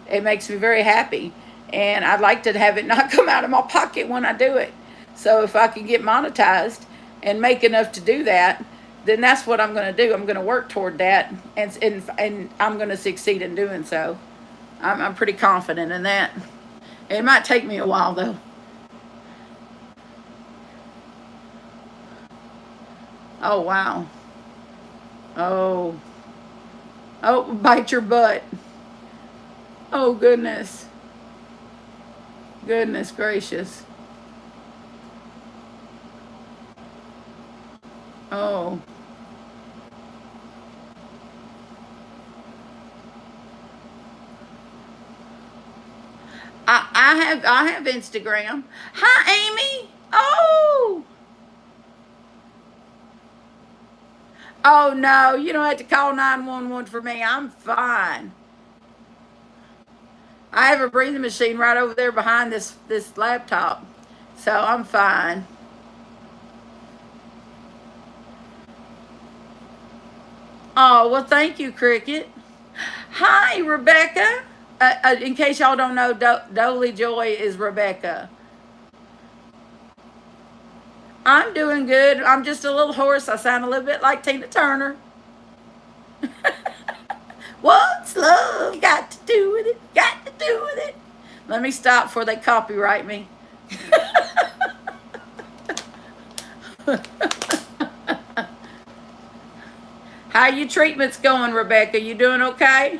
It makes me very happy. And I'd like to have it not come out of my pocket when I do it. So if I can get monetized and make enough to do that, then that's what I'm going to do. I'm going to work toward that, and I'm going to succeed in doing so. I'm pretty confident in that. It might take me a while, though. Oh, wow. Oh. Oh, bite your butt. Oh, goodness. Goodness gracious. Oh. I have Instagram. Hi, Amy. Oh. Oh no, you don't have to call 911 for me. I'm fine. I have a breathing machine right over there behind this laptop. So I'm fine. Oh, well, thank you, Cricket. Hi, Rebecca. In case y'all don't know, Dolly Joy is Rebecca. I'm doing good. I'm just a little hoarse. I sound a little bit like Tina Turner. What's love got to do with it? Got to do with it. Let me stop before they copyright me. How your treatments going, Rebecca? You doing okay?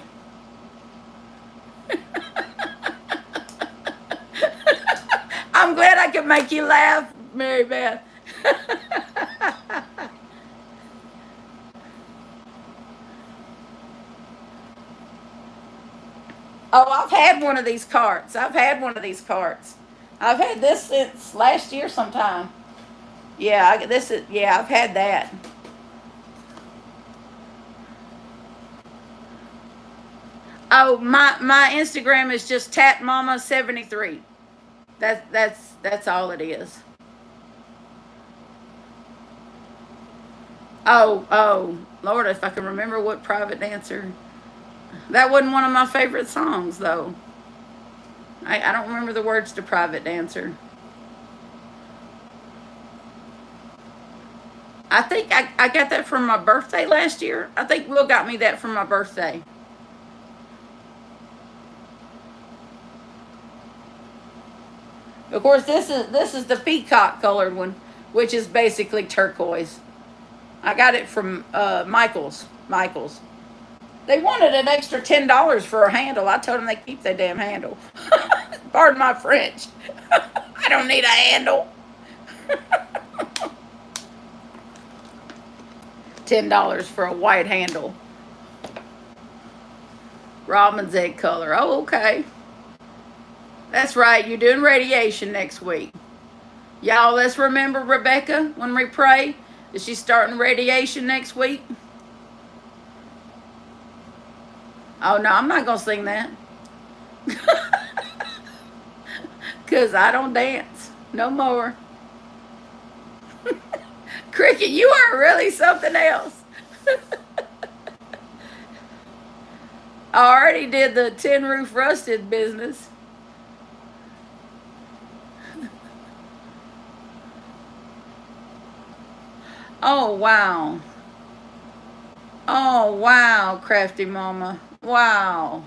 I'm glad I could make you laugh, Mary Beth. Oh, I've had one of these carts. I've had one of these carts. I've had this since last year sometime. Yeah, I've had that. Oh, my Instagram is just tatmama73. That's all it is. Oh, Lord, if I can remember what private dancer. That wasn't one of my favorite songs, though. I don't remember the words to Private Dancer. I think I got that from my birthday last year. I think Will got me that for my birthday. Of course, this is the peacock colored one, which is basically turquoise. I got it from Michael's. Michael's. They wanted an extra $10 for a handle. I told them they keep that damn handle. Pardon my French. I don't need a handle. $10 for a white handle. Robin's egg color. Oh, okay. That's right. You're doing radiation next week. Y'all, let's remember Rebecca when we pray. Is she starting radiation next week? Oh, no, I'm not going to sing that. Because I don't dance no more. Cricket, you are really something else. I already did the tin roof rusted business. Oh, wow. Oh, wow, Crafty Mama. Wow.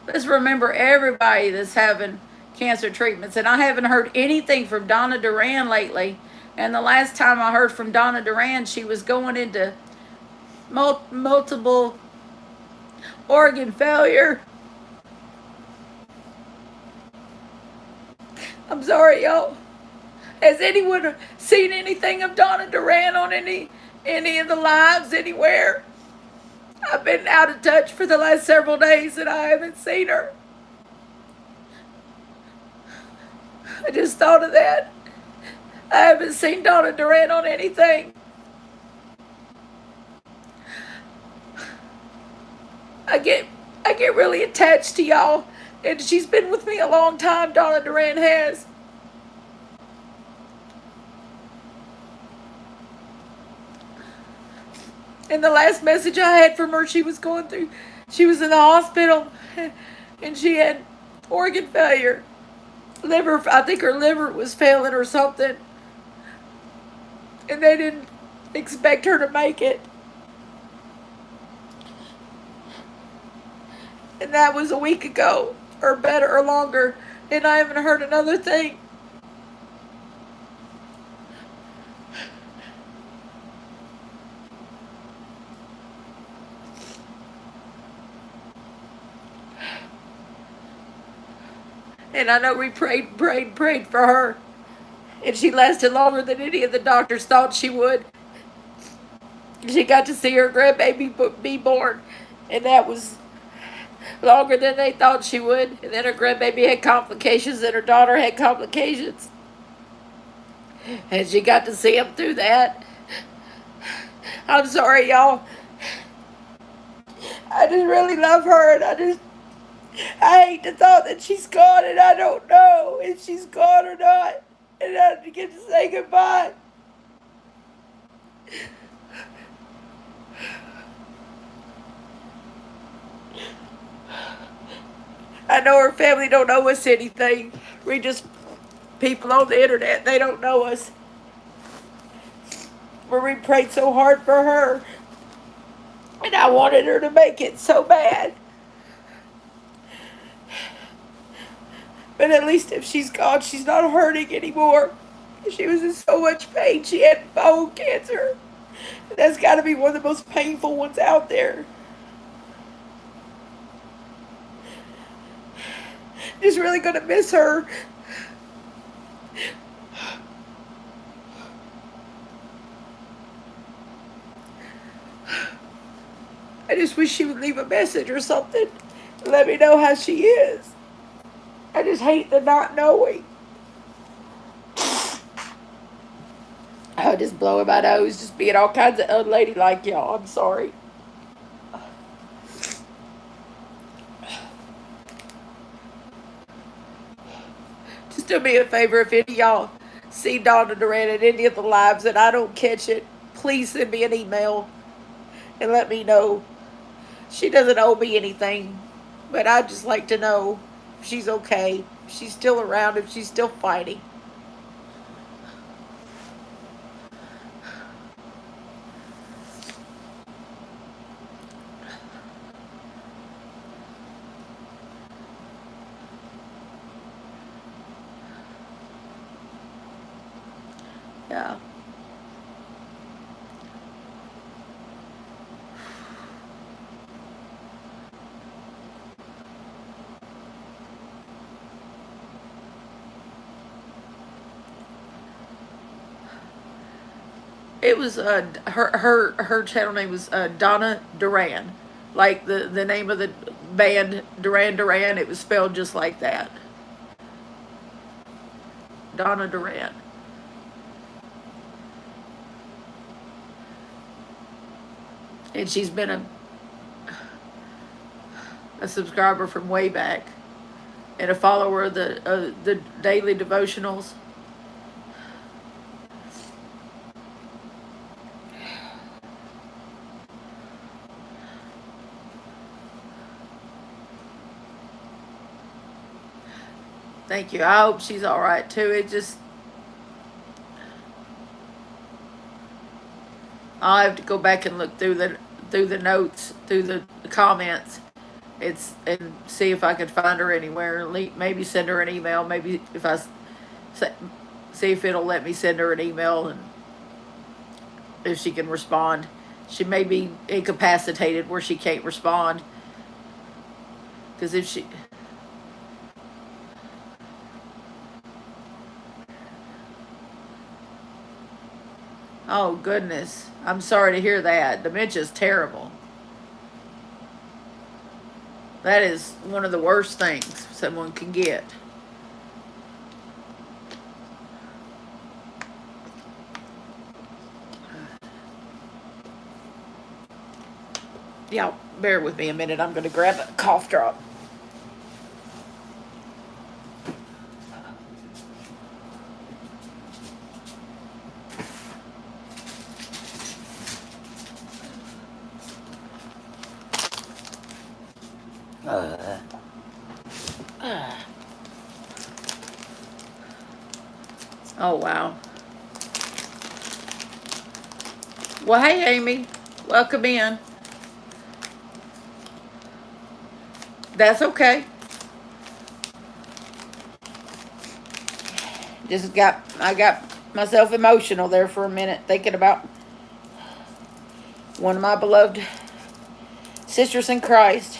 Let's remember everybody that's having cancer treatments. And I haven't heard anything from Donna Duran lately. And the last time I heard from Donna Duran, she was going into multiple organ failure. I'm sorry, y'all. Has anyone seen anything of Donna Duran on any of the lives anywhere? I've been out of touch for the last several days and I haven't seen her. I just thought of that. I haven't seen Donna Duran on anything. I get really attached to y'all, and she's been with me a long time. Donna Duran has. And the last message I had from her, she was in the hospital, and she had organ failure. Liver, I think her liver was failing or something, and they didn't expect her to make it. And that was a week ago, or better, or longer, and I haven't heard another thing. And I know we prayed for her, and she lasted longer than any of the doctors thought she would. She got to see her grandbaby be born, and that was longer than they thought she would. And then her grandbaby had complications, and her daughter had complications. And she got to see him through that. I'm sorry, y'all. I just really love her, and I hate the thought that she's gone, and I don't know if she's gone or not. And I have to get to say goodbye. I know her family don't owe us anything. We just people on the internet, they don't know us. But we prayed so hard for her. And I wanted her to make it so bad. But at least if she's gone, she's not hurting anymore. She was in so much pain. She had bone cancer. And that's got to be one of the most painful ones out there. Just really going to miss her. I just wish she would leave a message or something and let me know how she is. I just hate the not knowing. Oh, just blowing my nose, just being all kinds of unladylike, y'all. I'm sorry. Just do me a favor, if any of y'all see Donna Duran at any of the lives and I don't catch it, please send me an email and let me know. She doesn't owe me anything, but I'd just like to know if she's okay, if she's still around, if she's still fighting. Yeah. It was her channel name was Donna Duran, like the name of the band Duran Duran. It was spelled just like that, Donna Duran. And she's been a subscriber from way back, and a follower of the daily devotionals. Thank you. I hope she's all right too. It just, I'll have to go back and look through the notes, through the comments. It's and see if I could find her anywhere. Maybe send her an email. Maybe if I see if it'll let me send her an email and if she can respond. She may be incapacitated where she can't respond. Because if she, oh goodness, I'm sorry to hear that. Dementia's terrible. That is one of the worst things someone can get. Y'all, bear with me a minute. I'm going to grab a cough drop. Oh, wow. Well, hey, Amy. Welcome in. That's okay. I got myself emotional there for a minute thinking about one of my beloved sisters in Christ.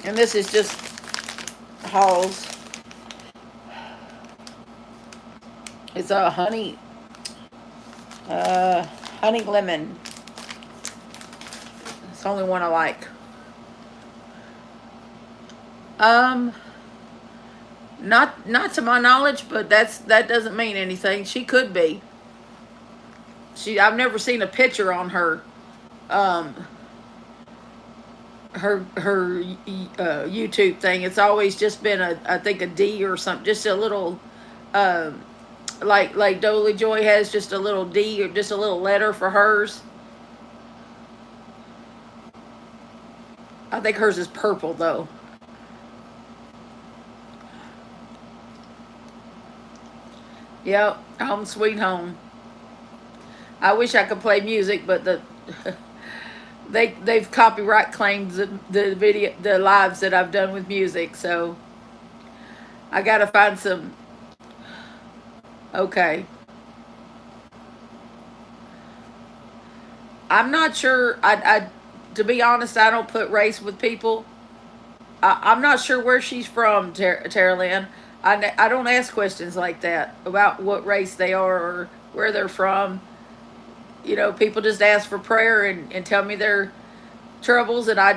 And this is just Halls. It's a honey lemon. It's the only one I like. Um, not to my knowledge, but that doesn't mean anything. She could be. I've never seen a picture on her um YouTube thing. It's always just been I think a D or something, just a little um like Dolly Joy has just a little D or just a little letter for hers. I think hers is purple though. Yep, home sweet home. I wish I could play music, but they've copyright claimed the lives that I've done with music, so I gotta find some. Okay, I'm not sure. I to be honest, I don't put race with people. I'm not sure where she's from, Tara Lynn. I don't ask questions like that about what race they are or where they're from. You know, people just ask for prayer and tell me their troubles, and I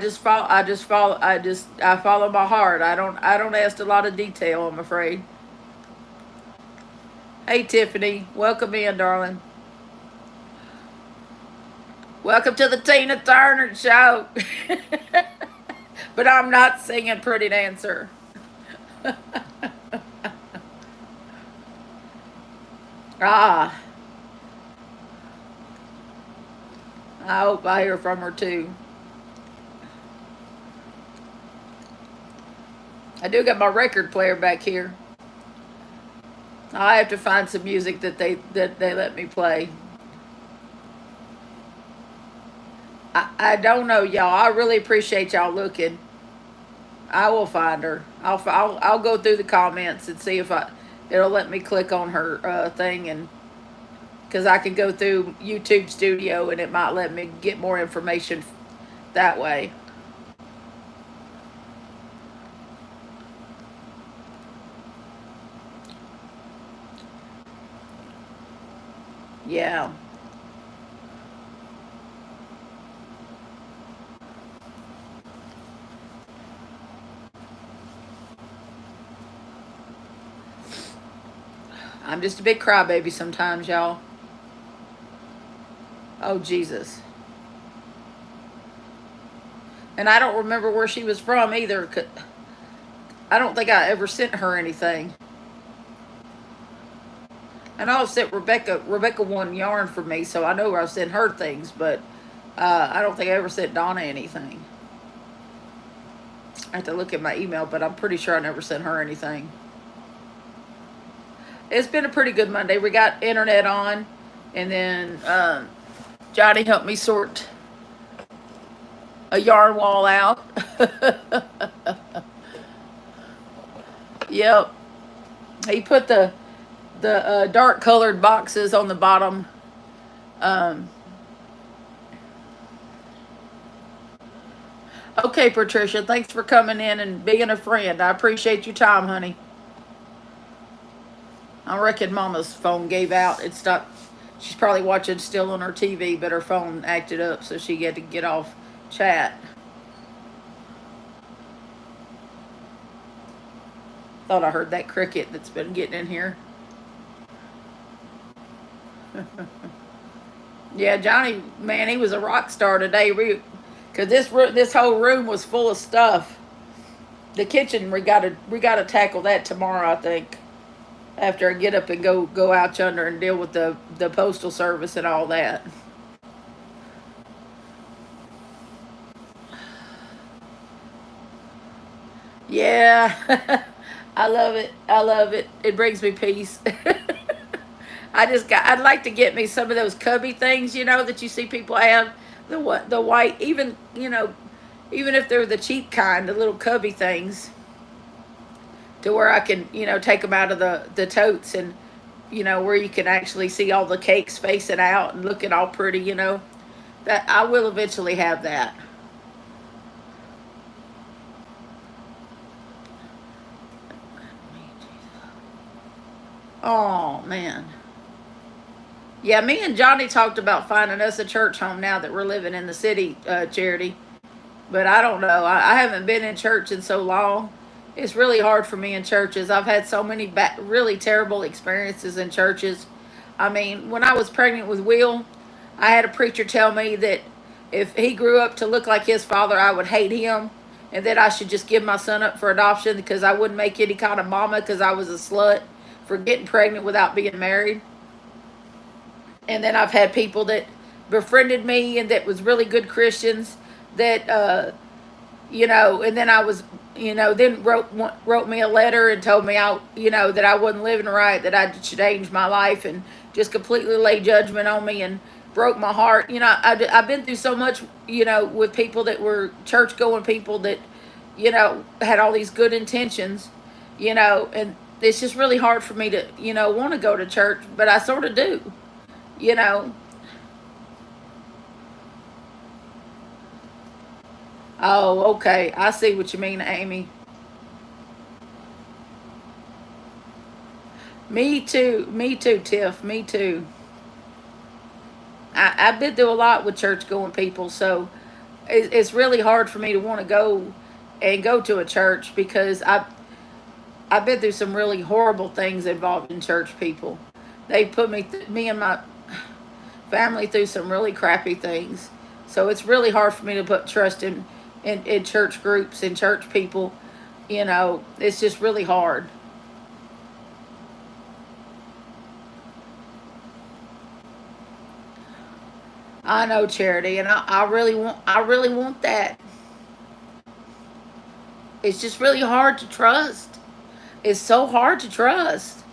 follow my heart. I don't ask a lot of detail, I'm afraid. Hey Tiffany, welcome in, darling. Welcome to the Tina Turner show. But I'm not singing Pretty Dancer. Ah, I hope I hear from her too. I do got my record player back here. I have to find some music that they let me play. I don't know, y'all. I really appreciate y'all looking. I will find her. I'll go through the comments and see if it'll let me click on her thing, and because I can go through YouTube Studio and it might let me get more information that way. Yeah. I'm just a big crybaby sometimes, y'all. Oh, Jesus. And I don't remember where she was from either. I don't think I ever sent her anything. And I sent Rebecca. Rebecca won yarn for me, so I know I sent her things, but I don't think I ever sent Donna anything. I have to look at my email, but I'm pretty sure I never sent her anything. It's been a pretty good Monday. We got internet on, and then Johnny helped me sort a yarn wall out. Yep. He put the dark colored boxes on the bottom. Um, okay, Patricia, thanks for coming in and being a friend. I appreciate your time, honey. I reckon Mama's phone gave out. It stopped. She's probably watching still on her TV, but her phone acted up, so she had to get off chat. Thought I heard that cricket that's been getting in here. Yeah, Johnny, man, he was a rock star today. Cause this whole room was full of stuff. The kitchen, we gotta tackle that tomorrow, I think. After I get up and go out yonder and deal with the postal service and all that. Yeah. I love it. I love it. It brings me peace. I'd like to get me some of those cubby things, that you see people have. The white, even, even if they're the cheap kind, the little cubby things, to where I can, take them out of the totes, and, where you can actually see all the cakes facing out and looking all pretty, That I will eventually have that. Oh man. Yeah, me and Johnny talked about finding us a church home now that we're living in the city, Charity. But I don't know. I haven't been in church in so long. It's really hard for me in churches. I've had so many really terrible experiences in churches. I mean, when I was pregnant with Will, I had a preacher tell me that if he grew up to look like his father, I would hate him, and that I should just give my son up for adoption because I wouldn't make any kind of mama because I was a slut for getting pregnant without being married. And then I've had people that befriended me and that was really good Christians that and then I was, then wrote me a letter and told me that I wasn't living right, that I should change my life, and just completely lay judgment on me and broke my heart. I've been through so much, with people that were church going people that, had all these good intentions, and it's just really hard for me to, want to go to church, but I sort of do, you know. Oh, okay. I see what you mean, Amy. Me too. Me too, Tiff. Me too. I've been through a lot with church going people, so it's really hard for me to want to go to a church because I've been through some really horrible things involved in church people. They put me and my family through some really crappy things. So it's really hard for me to put trust in church groups and church people. It's just really hard. I know, Charity, and I really want that. It's just really hard to trust. It's so hard to trust.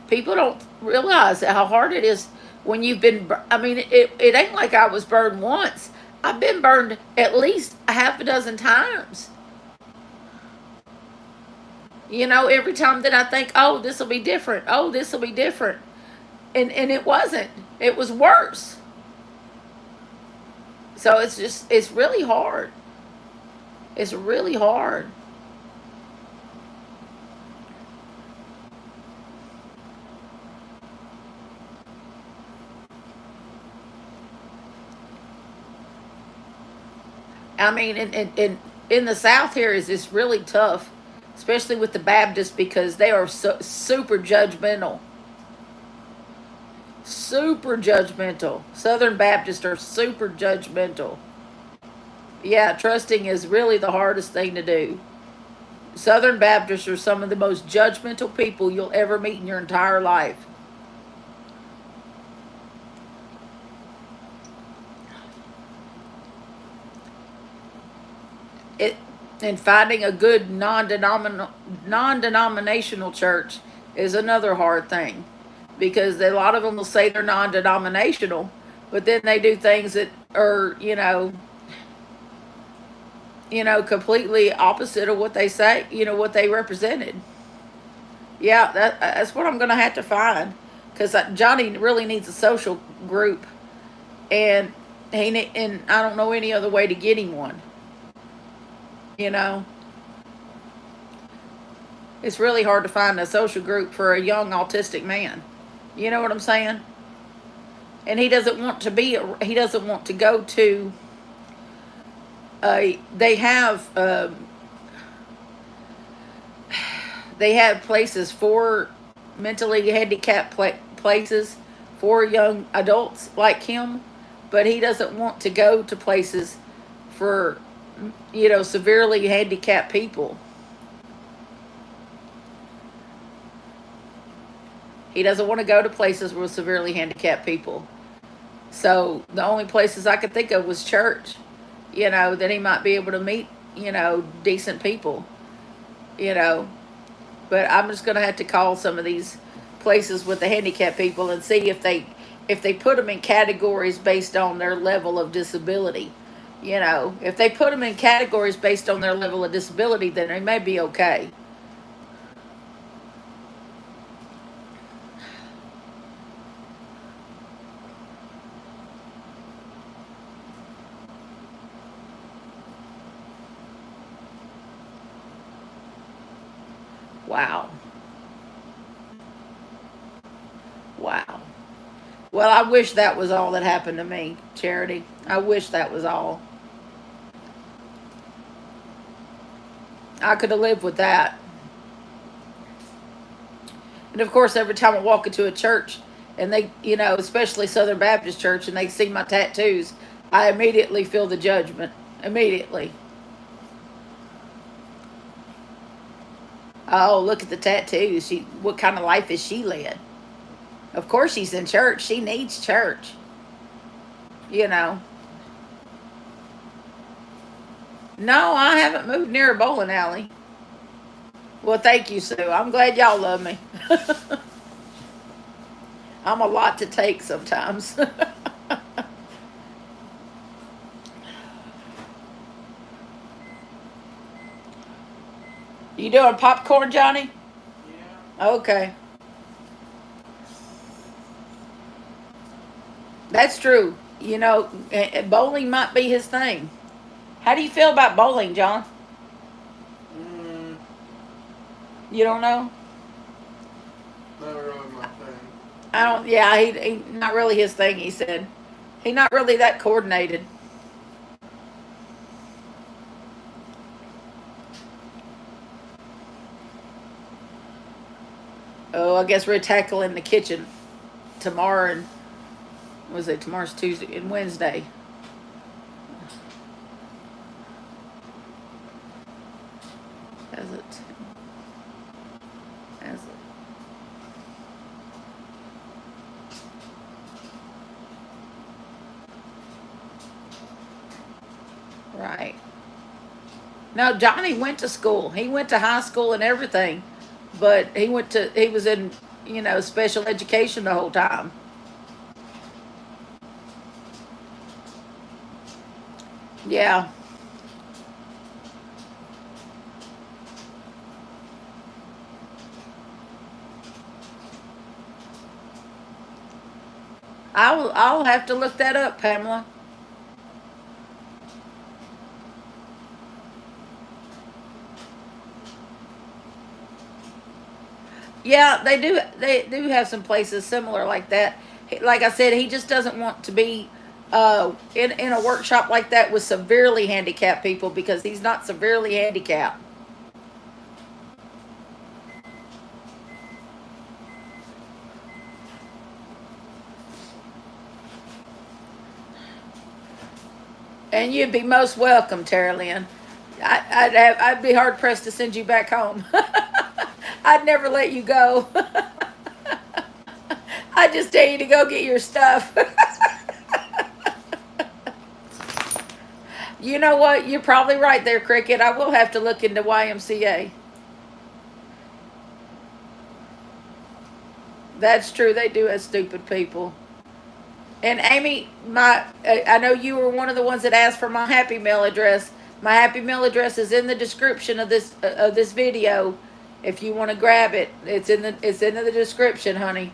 People don't realize how hard it is when you've been. I mean, it ain't like I was burned once. I've been burned at least a half a dozen times. Every time that I think, oh, this will be different. Oh, this will be different, and it wasn't. It was worse. So it's really hard. It's really hard. I mean, in the South here is it's really tough, especially with the Baptists because they are super judgmental. Super judgmental. Southern Baptists are super judgmental. Yeah, trusting is really the hardest thing to do. Southern Baptists are some of the most judgmental people you'll ever meet in your entire life. It and finding a good non-denominational church is another hard thing because a lot of them will say they're non-denominational, but then they do things that are completely opposite of what they say, what they represented. Yeah, that's what I'm gonna have to find because Johnny really needs a social group, and and I don't know any other way to get him one. You know, it's really hard to find a social group for a young autistic man. You know what I'm saying? And he doesn't want to go to. They have places for mentally handicapped places for young adults like him, but he doesn't want to go to places for severely handicapped people. He doesn't want to go to places with severely handicapped people. So the only places I could think of was church. That he might be able to meet decent people. you know. But I'm just going to have to call some of these places with the handicapped people and see if they put them in categories based on their level of disability. You know, if they put them in categories based on their level of disability, then they may be okay. Wow. Wow. Well, I wish that was all that happened to me, Charity. I wish that was all. I could have lived with that. And of course, every time I walk into a church and they, you know, especially Southern Baptist Church, and they see my tattoos, I immediately feel the judgment. Immediately. Oh, look at the tattoos. What kind of life is she led? Of course she's in church. She needs church. You know. No, I haven't moved near a bowling alley. Well, thank you, Sue. I'm glad y'all love me. I'm a lot to take sometimes. You doing popcorn, Johnny? Yeah. Okay. That's true. You know, bowling might be his thing. How do you feel about bowling, John? Mm, You don't know? not really my thing. I don't. Yeah, he not really his thing. He said he not really that coordinated. Oh, I guess we're tackling the kitchen tomorrow, and was it tomorrow's Tuesday and Wednesday? As it as it right. No, Johnny went to school. He went to high school and everything, but he was in, you know, special education the whole time. Yeah, I'll have to look that up, Pamela. Yeah, they do have some places similar like that. Like I said, he just doesn't want to be in a workshop like that with severely handicapped people because he's not severely handicapped. And you'd be most welcome, Tara Lynn. I'd be hard pressed to send you back home. I'd never let you go. I'd just tell you to go get your stuff. You know what? You're probably right there, Cricket. I will have to look into YMCA. That's true. They do have stupid people. And Amy, I know you were one of the ones that asked for my Happy Mail address. My Happy Mail address is in the description of this video. If you want to grab it, it's in the description, honey.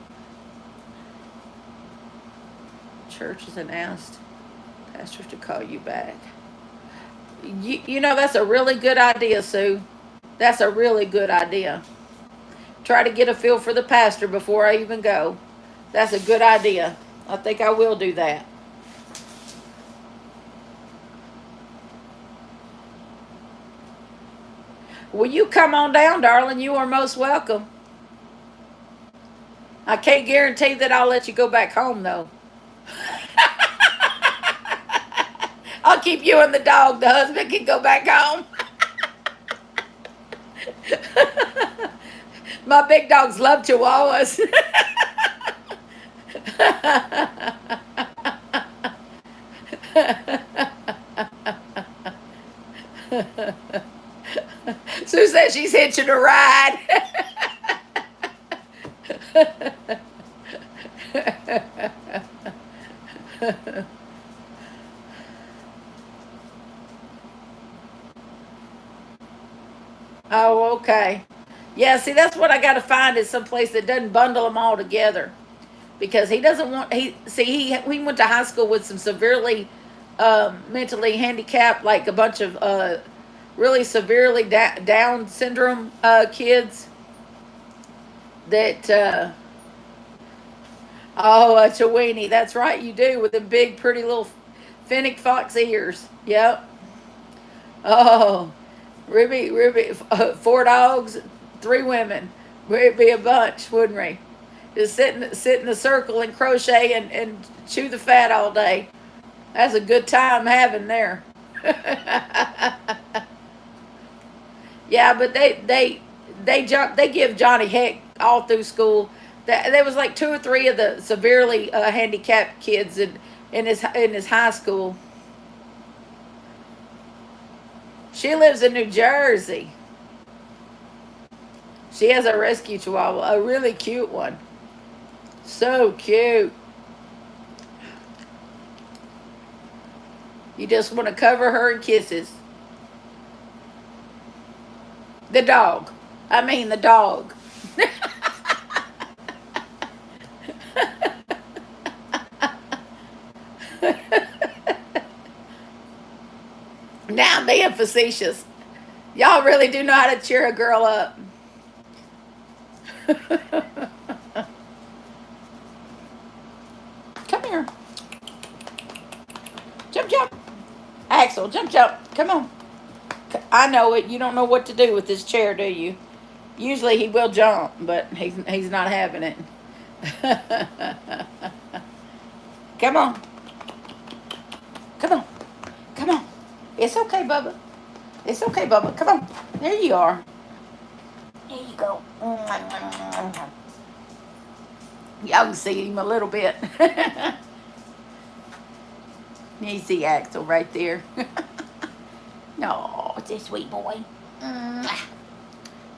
Church hasn't asked pastors to call you back. You know that's a really good idea, Sue. That's a really good idea. Try to get a feel for the pastor before I even go. That's a good idea. I think I will do that. Will you come on down, darling? You are most welcome. I can't guarantee that I'll let you go back home, though. I'll keep you and the dog. The husband can go back home. My big dogs love chihuahuas. Sue said she's hitching a ride. Oh, okay. Yeah, see, that's what I got to find is someplace that doesn't bundle them all together because he doesn't want he went to high school with some severely mentally handicapped, like a bunch of really severely Down syndrome kids that oh, a Chiweenie, that's right, you do, with the big pretty little fennec fox ears. Yep. Oh, Ruby, 4 dogs, 3 women. We'd be a bunch, wouldn't we? Just sit in a circle and crochet and chew the fat all day. That's a good time having there. Yeah, but they give Johnny heck all through school. There was like 2 or 3 of the severely handicapped kids in his high school. She lives in New Jersey. She has a rescue chihuahua, a really cute one. So cute. You just want to cover her in kisses. The dog. I mean, the dog. Now I'm being facetious. Y'all really do know how to cheer a girl up. Come here. Jump, jump. Axel, jump, jump. Come on. I know it. You don't know what to do with this chair, do you? Usually he will jump, but he's not having it. Come on. Come on. Come on. It's okay, Bubba. It's okay, Bubba. Come on. There you are. There you go. Y'all can see him a little bit. You see Axel right there. No, it's a sweet boy.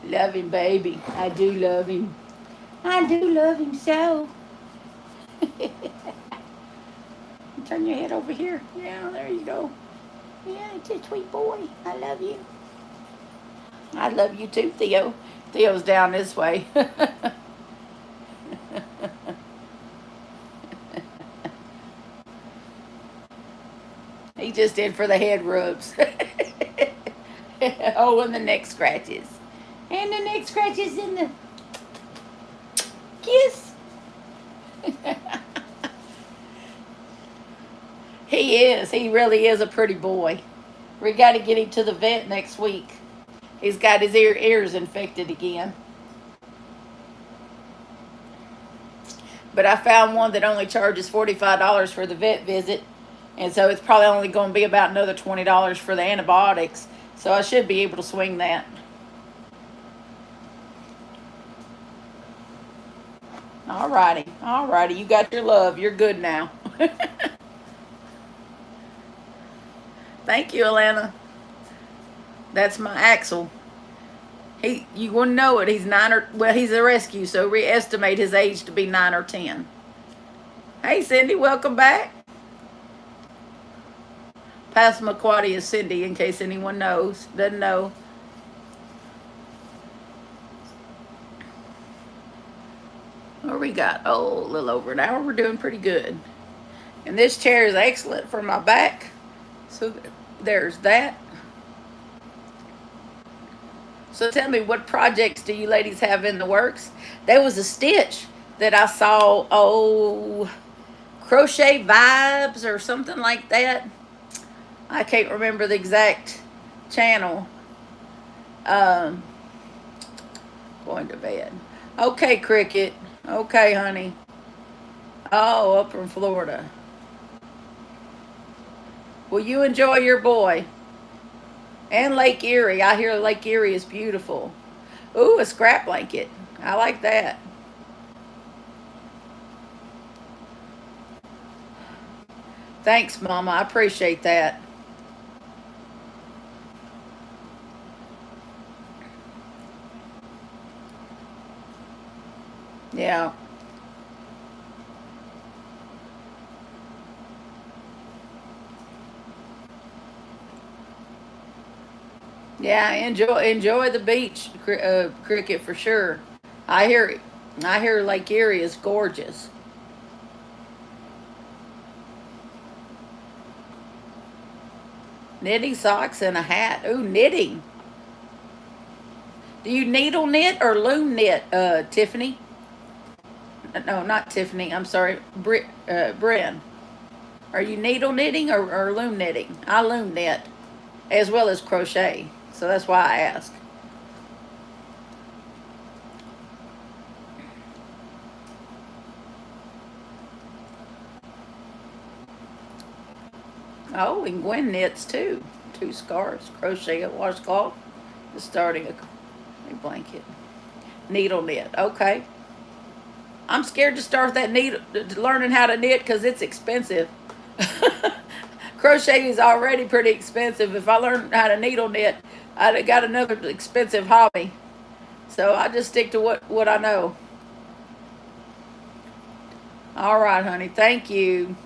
Love him, baby. I do love him. I do love him so. Turn your head over here. Yeah, there you go. Yeah, it's a sweet boy. I love you. I love you too, Theo. Theo's down this way. He just did for the head rubs. Oh, and the neck scratches. And the neck scratches and the kiss. He is. He really is a pretty boy. We got to get him to the vet next week. He's got his ears infected again. But I found one that only charges $45 for the vet visit. And so it's probably only going to be about another $20 for the antibiotics. So I should be able to swing that. Alrighty. Alrighty. You got your love. You're good now. Thank you, Alana. That's my Axel. You wouldn't know it. He's a rescue, so we estimate his age to be 9 or 10. Hey, Cindy, welcome back. Passamaquoddy is Cindy, in case anyone doesn't know. What we got? Oh, a little over an hour. We're doing pretty good. And this chair is excellent for my back. So there's that. So tell me, what projects do you ladies have in the works? There was a stitch that I saw, Crochet Vibes or something like that. I can't remember the exact channel. Going to bed. Okay, Cricket. Okay, honey. Oh, up from Florida. Well, you enjoy your boy. And Lake Erie. I hear Lake Erie is beautiful. Ooh, a scrap blanket. I like that. Thanks, Mama. I appreciate that. Yeah. Yeah, enjoy the beach cricket for sure. I hear I hear Lake Erie is gorgeous. Knitting socks and a hat. Ooh, knitting. Do you needle knit or loom knit, Tiffany? No, not Tiffany. I'm sorry, Bryn. Are you needle knitting or loom knitting? I loom knit as well as crochet, so that's why I ask. Oh, and Gwen knits too. Two scarves, crochet a washcloth, starting a blanket. Needle knit. Okay. I'm scared to start that needle, learning how to knit because it's expensive. Crochet is already pretty expensive. If I learn how to needle knit, I'd got another expensive hobby. So I just stick to what I know. All right, honey. Thank you.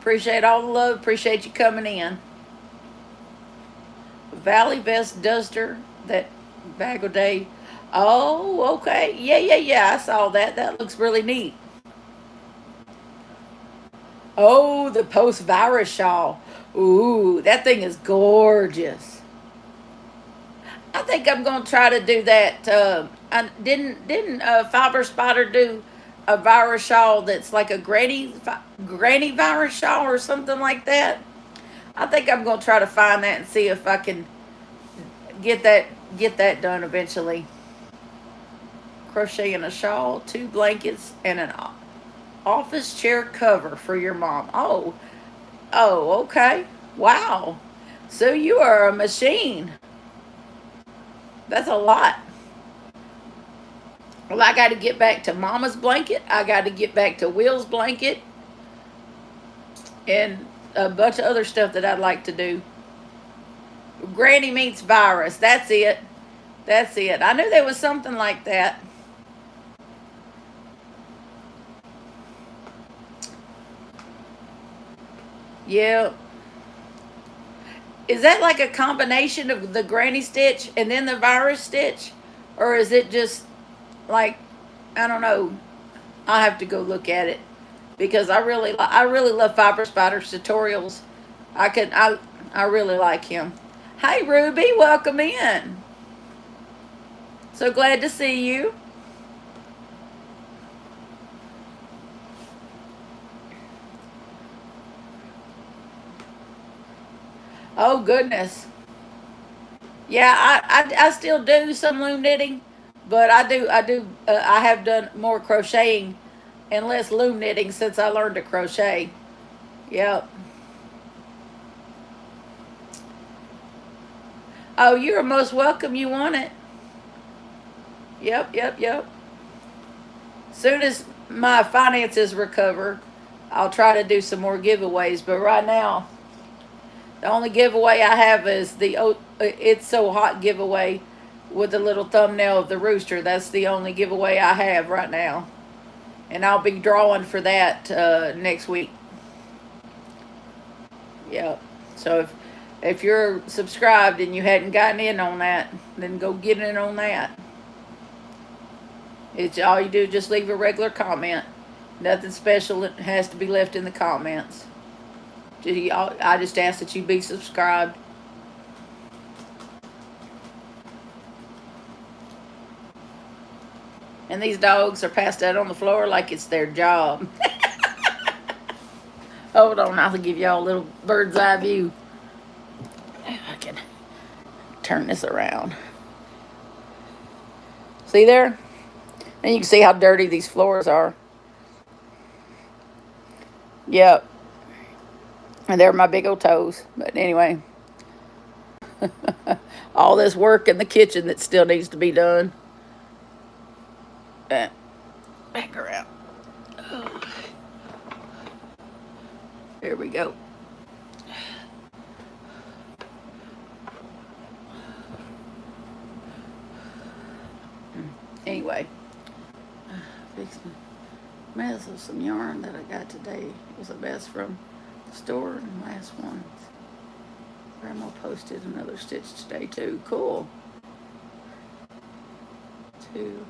Appreciate all the love. Appreciate you coming in. Valley Vest Duster, that bag of day. Oh, okay. Yeah. I saw that. That looks really neat. Oh, the post virus shawl. Ooh, that thing is gorgeous. I think I'm gonna try to do that. I didn't Fiber Spider do a virus shawl that's like a granny virus shawl or something like that? I think I'm gonna try to find that and see if I can get that get that done eventually. Crochet in a shawl, two blankets, and an office chair cover for your mom. Oh, okay. Wow. So you are a machine. That's a lot. Well, I got to get back to Mama's blanket. I got to get back to Will's blanket and a bunch of other stuff that I'd like to do. Granny meets virus. That's it. That's it. I knew there was something like that. Yeah. Is that like a combination of the granny stitch and then the virus stitch? Or is it just like, I don't know. I'll have to go look at it because I really love Fiber Spider's tutorials. I really like him. Hey Ruby, welcome in. So glad to see you. Oh goodness. Yeah, I still do some loom knitting, but I have done more crocheting and less loom knitting since I learned to crochet. Yep. Oh, you're most welcome. You want it? Yep. Soon as my finances recover, I'll try to do some more giveaways. But right now, the only giveaway I have is the It's So Hot giveaway with the little thumbnail of the rooster. That's the only giveaway I have right now. And I'll be drawing for that next week. Yep. So if you're subscribed and you hadn't gotten in on that, then go get in on that. It's all you do, just leave a regular comment. Nothing special that has to be left in the comments. I just ask that you be subscribed. And these dogs are passed out on the floor like it's their job. Hold on, I'll give y'all a little bird's eye view. I can turn this around. See there? And you can see how dirty these floors are. Yep. And there are my big old toes. But anyway, all this work in the kitchen that still needs to be done. Back around. Oh, there we go. Anyway, Fixing a mess of some yarn that I got today. It was a mess from the store and last one. Grandma posted another stitch today too. Cool. Two.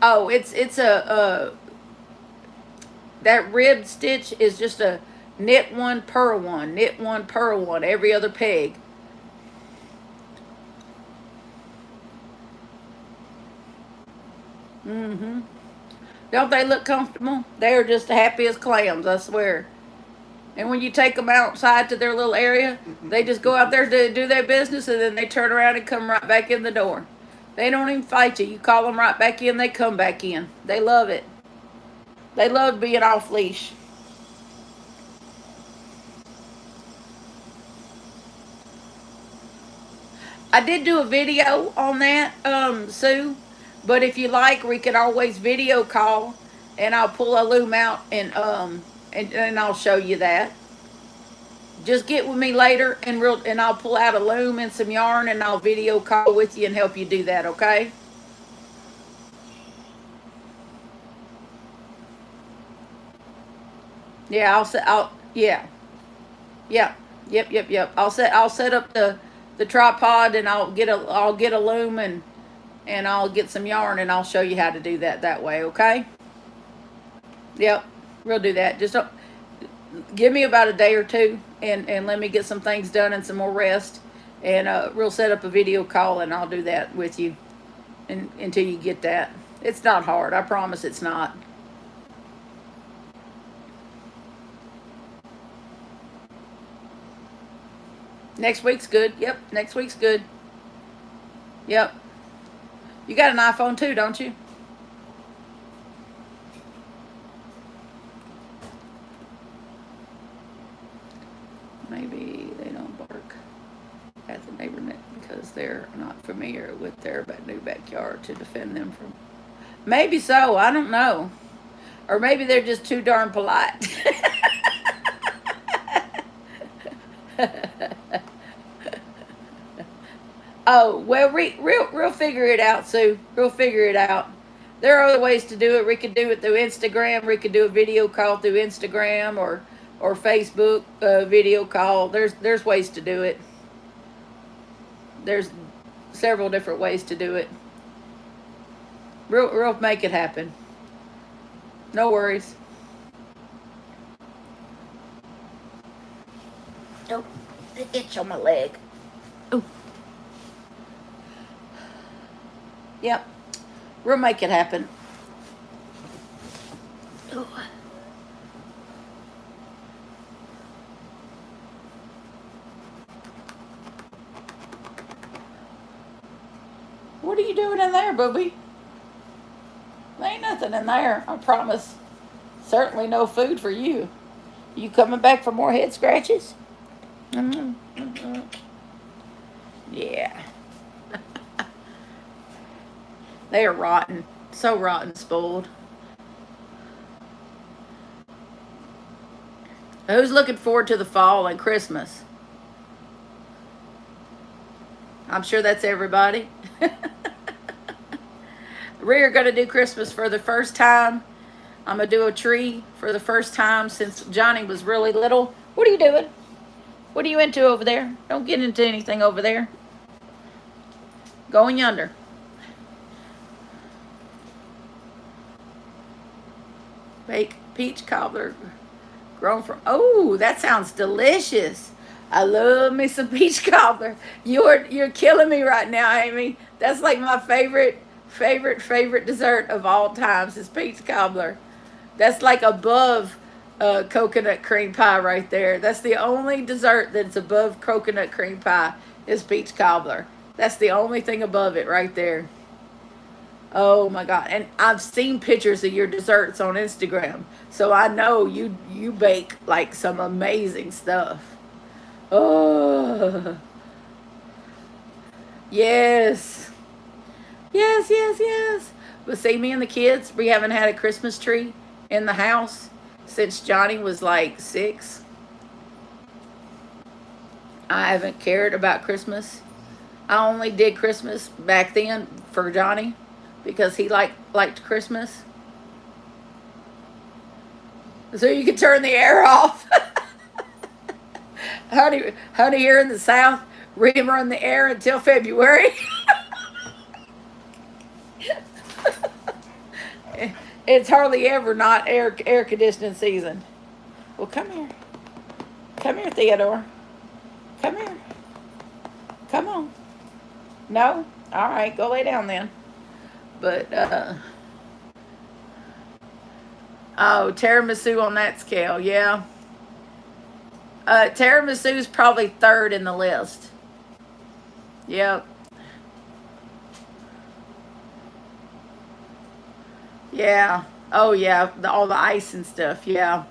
Oh, it's a that ribbed stitch is just a knit one, purl one, knit one, purl one, every other peg. Mm-hmm. Don't they look comfortable? They're just happy as clams, I swear. And when you take them outside to their little area, they just go out there to do their business, and then they turn around and come right back in the door. They don't even fight you. You call them right back in, they come back in. They love it. They love being off leash. I did do a video on that, Sue. But if you like, we can always video call, and I'll pull a loom out and I'll show you that. Just get with me later, and I'll pull out a loom and some yarn, and I'll video call with you and help you do that. Okay? Yeah, yeah, yeah, yep. I'll set up the tripod, and I'll get a loom, and I'll get some yarn, and I'll show you how to do that way. Okay? Yep, we'll do that. Just don't, give me about a day or two, and let me get some things done and some more rest, and we'll set up a video call, and I'll do that with you, until you get that. It's not hard. I promise it's not. Next week's good. Yep, next week's good. Yep. You got an iPhone too, don't you? Maybe they don't bark at the neighborhood because they're not familiar with their new backyard to defend them from. Maybe so. I don't know. Or maybe they're just too darn polite. Oh, well, we'll figure it out, Sue. We'll figure it out. There are other ways to do it. We could do it through Instagram. We could do a video call through Instagram or Facebook video call. There's ways to do it. There's several different ways to do it. We'll make it happen. No worries. Oh, the itch on my leg. Oh. Yep. We'll make it happen. Ooh. What are you doing in there, booby? There ain't nothing in there, I promise. Certainly no food for you. You coming back for more head scratches? Mm-hmm. Mm-hmm. Yeah. They are rotten. So rotten, spoiled. Who's looking forward to the fall and Christmas? I'm sure that's everybody. We're going to do Christmas for the first time. I'm going to do a tree for the first time since Johnny was really little. What are you doing? What are you into over there? Don't get into anything over there. Going yonder. Bake peach cobbler grown from. Oh, that sounds delicious. I love me some peach cobbler. You're killing me right now, Amy. That's like my favorite dessert of all times is peach cobbler. That's like above coconut cream pie right there. That's the only dessert that's above coconut cream pie is peach cobbler. That's the only thing above it right there. Oh my God. And I've seen pictures of your desserts on Instagram. So I know you bake like some amazing stuff. Oh. Yes. Yes. But see, me and the kids, we haven't had a Christmas tree in the house since Johnny was like 6. I haven't cared about Christmas. I only did Christmas back then for Johnny because he liked Christmas. So you can turn the air off. Honey, here in the South, we run the air until February. It's hardly ever not air conditioning season. Well, come here, Theodore, come here, come on. No, all right, go lay down then. But oh, tiramisu on that scale, yeah. Tiramisu is probably third in the list. Yep. Yeah. Oh yeah. All the ice and stuff. Yeah.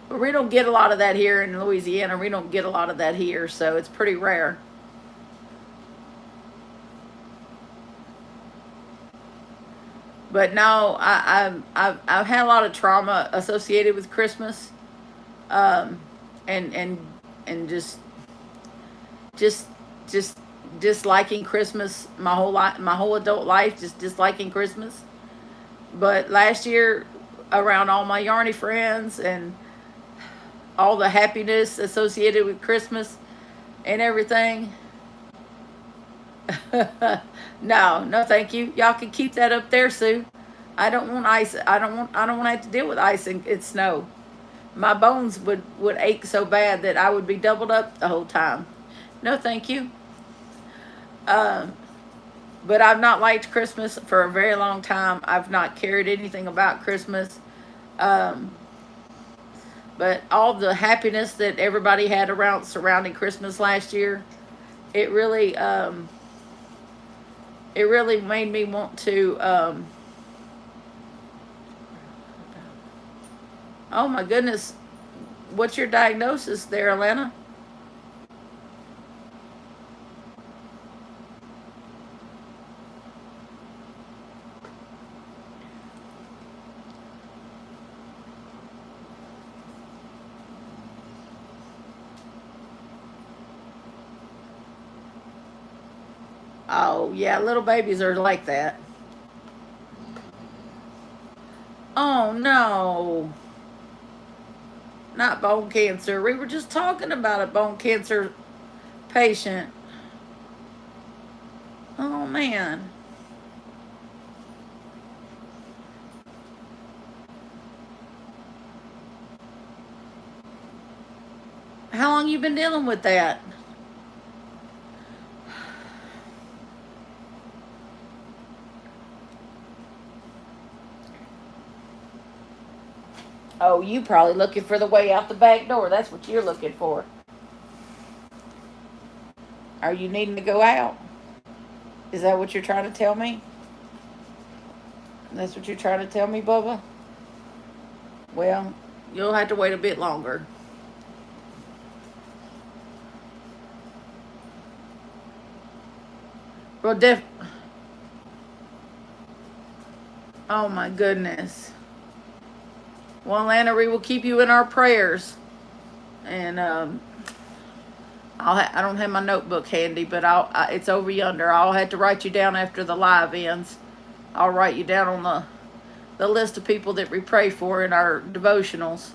But we don't get a lot of that here in Louisiana. We don't get a lot of that here, so it's pretty rare. But no, I've had a lot of trauma associated with Christmas, um, and just just disliking Christmas my whole life, my whole adult life, just disliking Christmas. But last year, around all my Yarny friends and all the happiness associated with Christmas and everything. No, no, thank you. Y'all can keep that up there, Sue. I don't want ice. I don't want to have to deal with ice and snow. My bones would ache so bad that I would be doubled up the whole time. No, thank you. Um, but I've not liked Christmas for a very long time. I've not cared anything about Christmas. Um, but all the happiness that everybody had around surrounding Christmas last year, it really it really made me want to. Oh my goodness, what's your diagnosis there, Alana? Oh yeah, little babies are like that. Oh no, not bone cancer. We were just talking about a bone cancer patient. Oh man, how long you been dealing with that? Oh, you probably looking for the way out the back door. That's what you're looking for. Are you needing to go out? Is that what you're trying to tell me? That's what you're trying to tell me, Bubba? Well, you'll have to wait a bit longer. Well, oh my goodness. Well, Lana, we will keep you in our prayers. And I don't have my notebook handy, but it's over yonder. I'll have to write you down after the live ends. I'll write you down on the list of people that we pray for in our devotionals,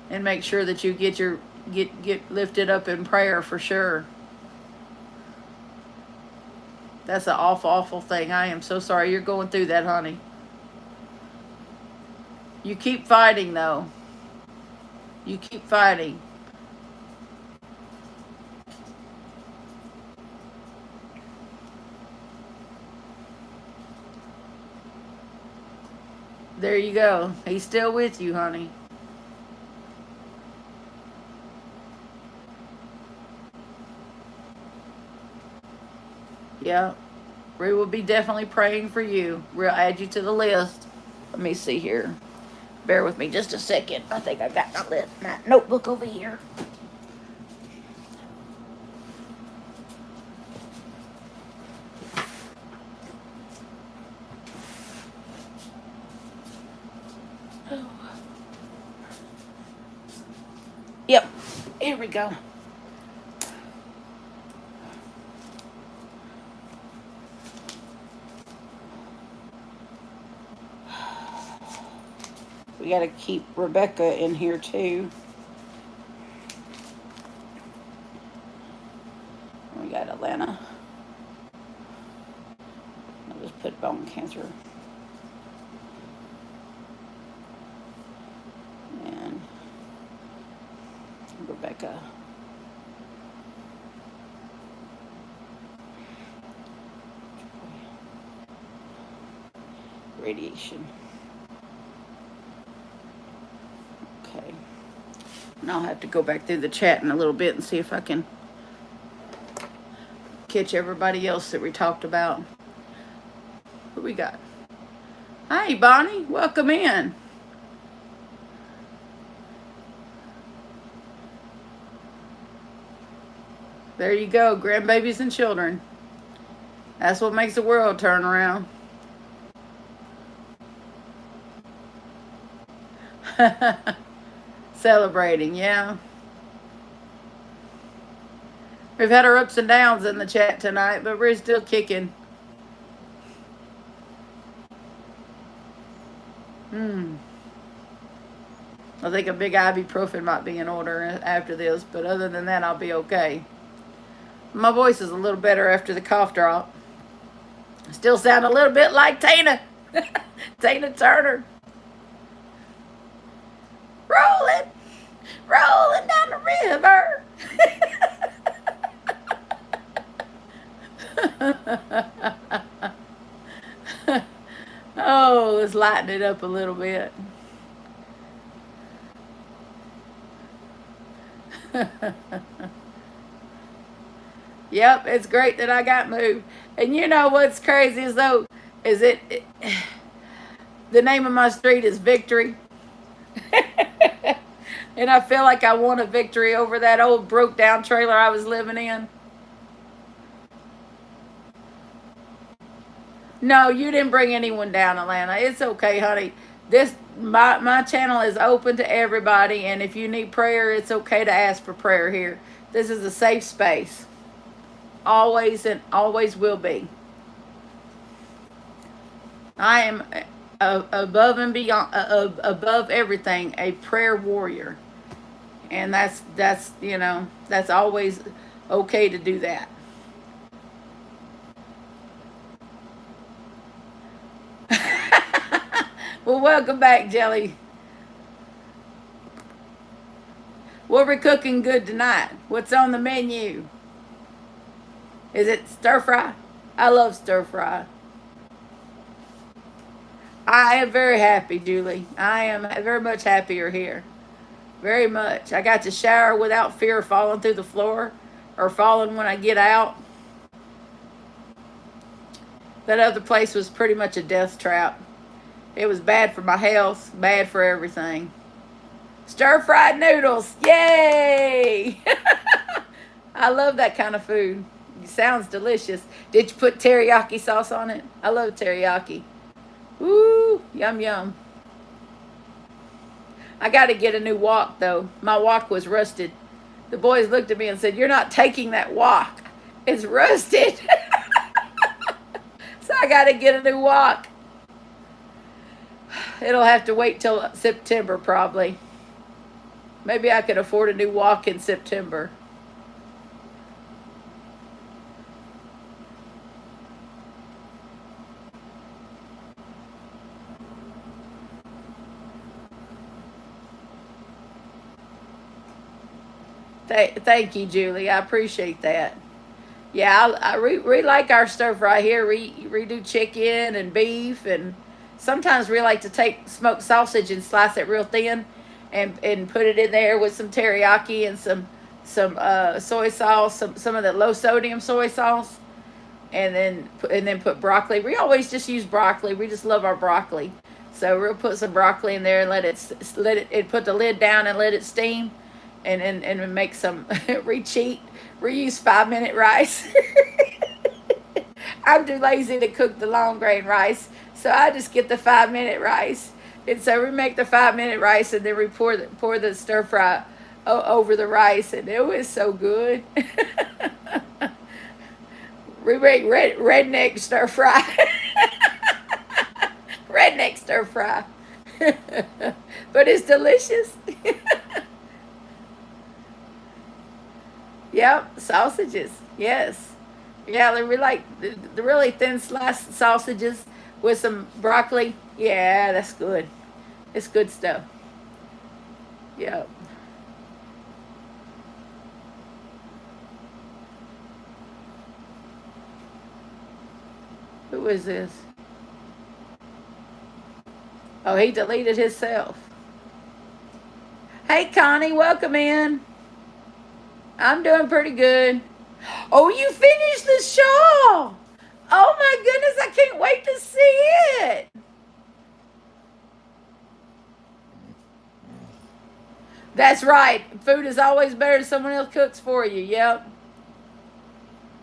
and make sure that you get lifted up in prayer for sure. That's an awful, awful thing. I am so sorry you're going through that, honey. You keep fighting, though. You keep fighting. There you go. He's still with you, honey. Yeah. We will be definitely praying for you. We'll add you to the list. Let me see here. Bear with me just a second. I think I've got my notebook over here. Yep. Here we go. We got to keep Rebecca in here too. We got Atlanta. I'll just put bone cancer. And Rebecca. Radiation. Okay. And I'll have to go back through the chat in a little bit and see if I can catch everybody else that we talked about. Who we got? Hi, Bonnie. Welcome in. There you go. Grandbabies and children. That's what makes the world turn around. Celebrating, yeah. We've had our ups and downs in the chat tonight, but we're still kicking. I think a big ibuprofen might be in order after this, but other than that, I'll be okay. My voice is a little better after the cough drop. Still sound a little bit like Tina. Tina Turner. Rolling, rolling down the river. Oh, let's lighten it up a little bit. Yep, it's great that I got moved. And you know what's crazy is though, is the name of my street is Victory. And I feel like I won a victory over that old broke down trailer I was living in. No, you didn't bring anyone down, Atlanta. It's okay, honey. My channel is open to everybody, and if you need prayer, it's okay to ask for prayer here. This is a safe space. Always and always will be. I am above and beyond, above everything, a prayer warrior. And that's you know, that's always okay to do that. Well, welcome back, Jelly. What we're cooking good tonight? What's on the menu? Is it stir fry? I love stir fry. I am very happy, Julie. I am very much happier here. Very much. I got to shower without fear of falling through the floor or falling when I get out. That other place was pretty much a death trap. It was bad for my health, bad for everything. Stir-fried noodles. Yay! I love that kind of food. It sounds delicious. Did you put teriyaki sauce on it? I love teriyaki. Woo! Yum, yum. I got to get a new wok, though. My wok was rusted. The boys looked at me and said, "You're not taking that wok. It's rusted." So I got to get a new wok. It'll have to wait till September, probably. Maybe I could afford a new wok in September. Thank you, Julie. I appreciate that. Yeah, we like our stir fry here. We do chicken and beef, and sometimes we like to take smoked sausage and slice it real thin, and put it in there with some teriyaki and some soy sauce, some of the low sodium soy sauce, and then put broccoli. We always just use broccoli. We just love our broccoli, so we'll put some broccoli in there and let it put the lid down and let it steam, and make some reuse 5-minute rice. I'm too lazy to cook the long grain rice, so I just get the 5-minute rice. And so we make the 5-minute rice, and then we pour the stir fry over the rice, and it was so good. We make redneck stir fry. Redneck stir fry. But it's delicious. Yep, sausages. Yes. Yeah, we like the really thin sliced sausages with some broccoli. Yeah, that's good. It's good stuff. Yep. Who is this? Oh, he deleted himself. Hey, Connie, welcome in. I'm doing pretty good. Oh, you finished the shawl. Oh my goodness, I can't wait to see it. That's right. Food is always better than someone else cooks for you. Yep.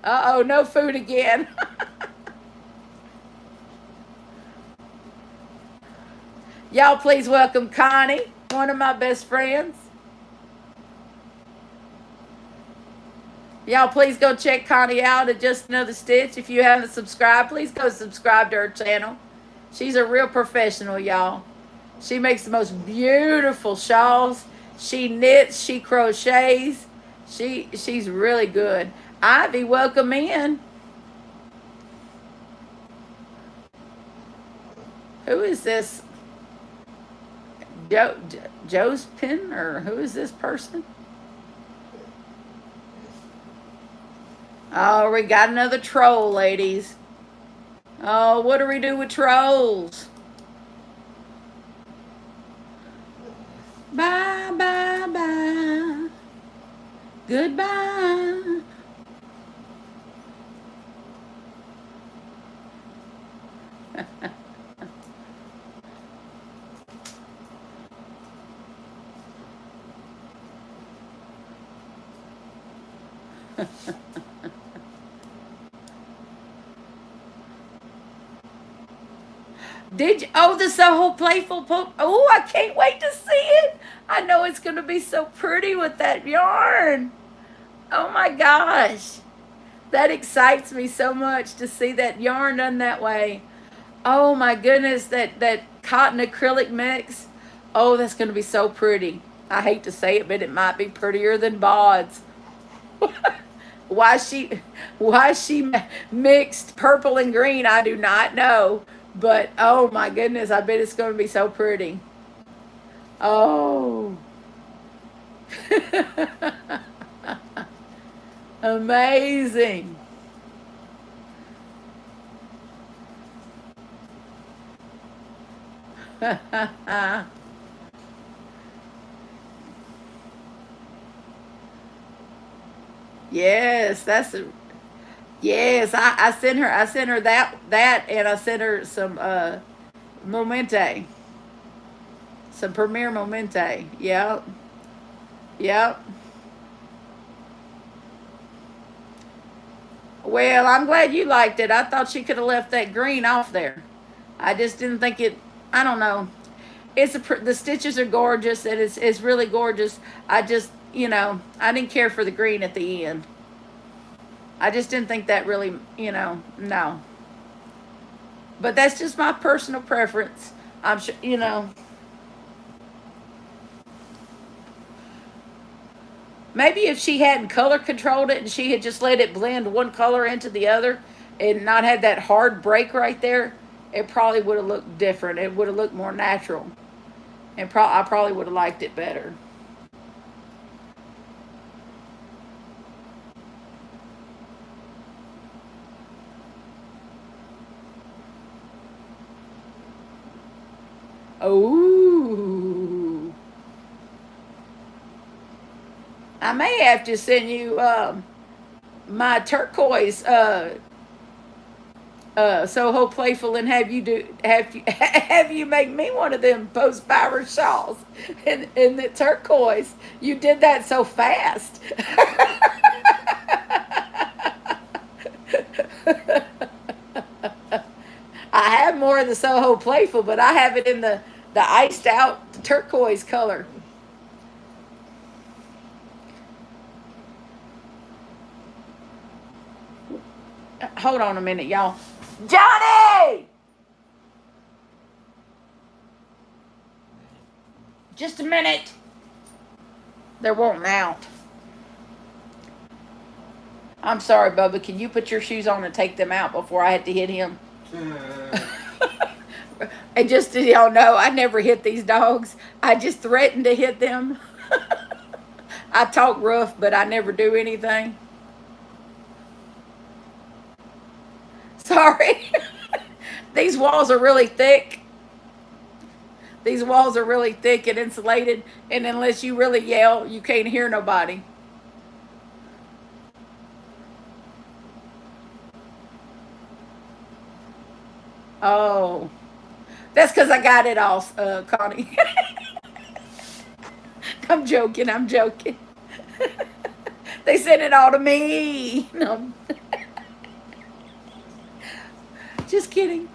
Uh oh, no food again. Y'all, please welcome Connie, one of my best friends. Y'all, please go check Connie out at Just Another Stitch. If you haven't subscribed, please go subscribe to her channel. She's a real professional, y'all. She makes the most beautiful shawls. She knits, she crochets. She's really good. Ivy, welcome in. Who is this? Joe's Pin, or who is this person? Oh, we got another troll, ladies. Oh, what do we do with trolls? Bye, bye, bye. Goodbye. Did you? Oh, the Soho Playful Poke. Oh, I can't wait to see it. I know it's going to be so pretty with that yarn. Oh my gosh. That excites me so much to see that yarn done that way. Oh my goodness, that cotton acrylic mix. Oh, that's going to be so pretty. I hate to say it, but it might be prettier than Bod's. why she why she mixed purple and green, I do not know. But oh my goodness, I bet it's going to be so pretty. Oh. Amazing. Yes, that's a yes. I sent her that and I sent her some Momente. Some Premier Momente. Yep. Yep. Well, I'm glad you liked it. I thought she could have left that green off there. I just didn't think it. I don't know. The stitches are gorgeous and it's really gorgeous. I just I didn't care for the green at the end. I just didn't think that really no. But that's just my personal preference. I'm sure. Maybe if she hadn't color controlled it and she had just let it blend one color into the other and not had that hard break right there, it probably would have looked different. It would have looked more natural. And I probably would have liked it better. Oh, I may have to send you my turquoise Soho Playful and have you make me one of them post fiber shawls in the turquoise. You did that so fast. I have more of the Soho Playful, but I have it in the iced out turquoise color. Hold on a minute, y'all. Johnny! Just a minute. They're wanting out. I'm sorry, Bubba. Can you put your shoes on and take them out before I had to hit him? And just so y'all know, I never hit these dogs. I just threaten to hit them. I talk rough, but I never do anything. Sorry. These walls are really thick. These walls are really thick and insulated, and unless you really yell, you can't hear nobody. Oh, that's because I got it all, Connie. I'm joking. I'm joking. They sent it all to me. No, just kidding.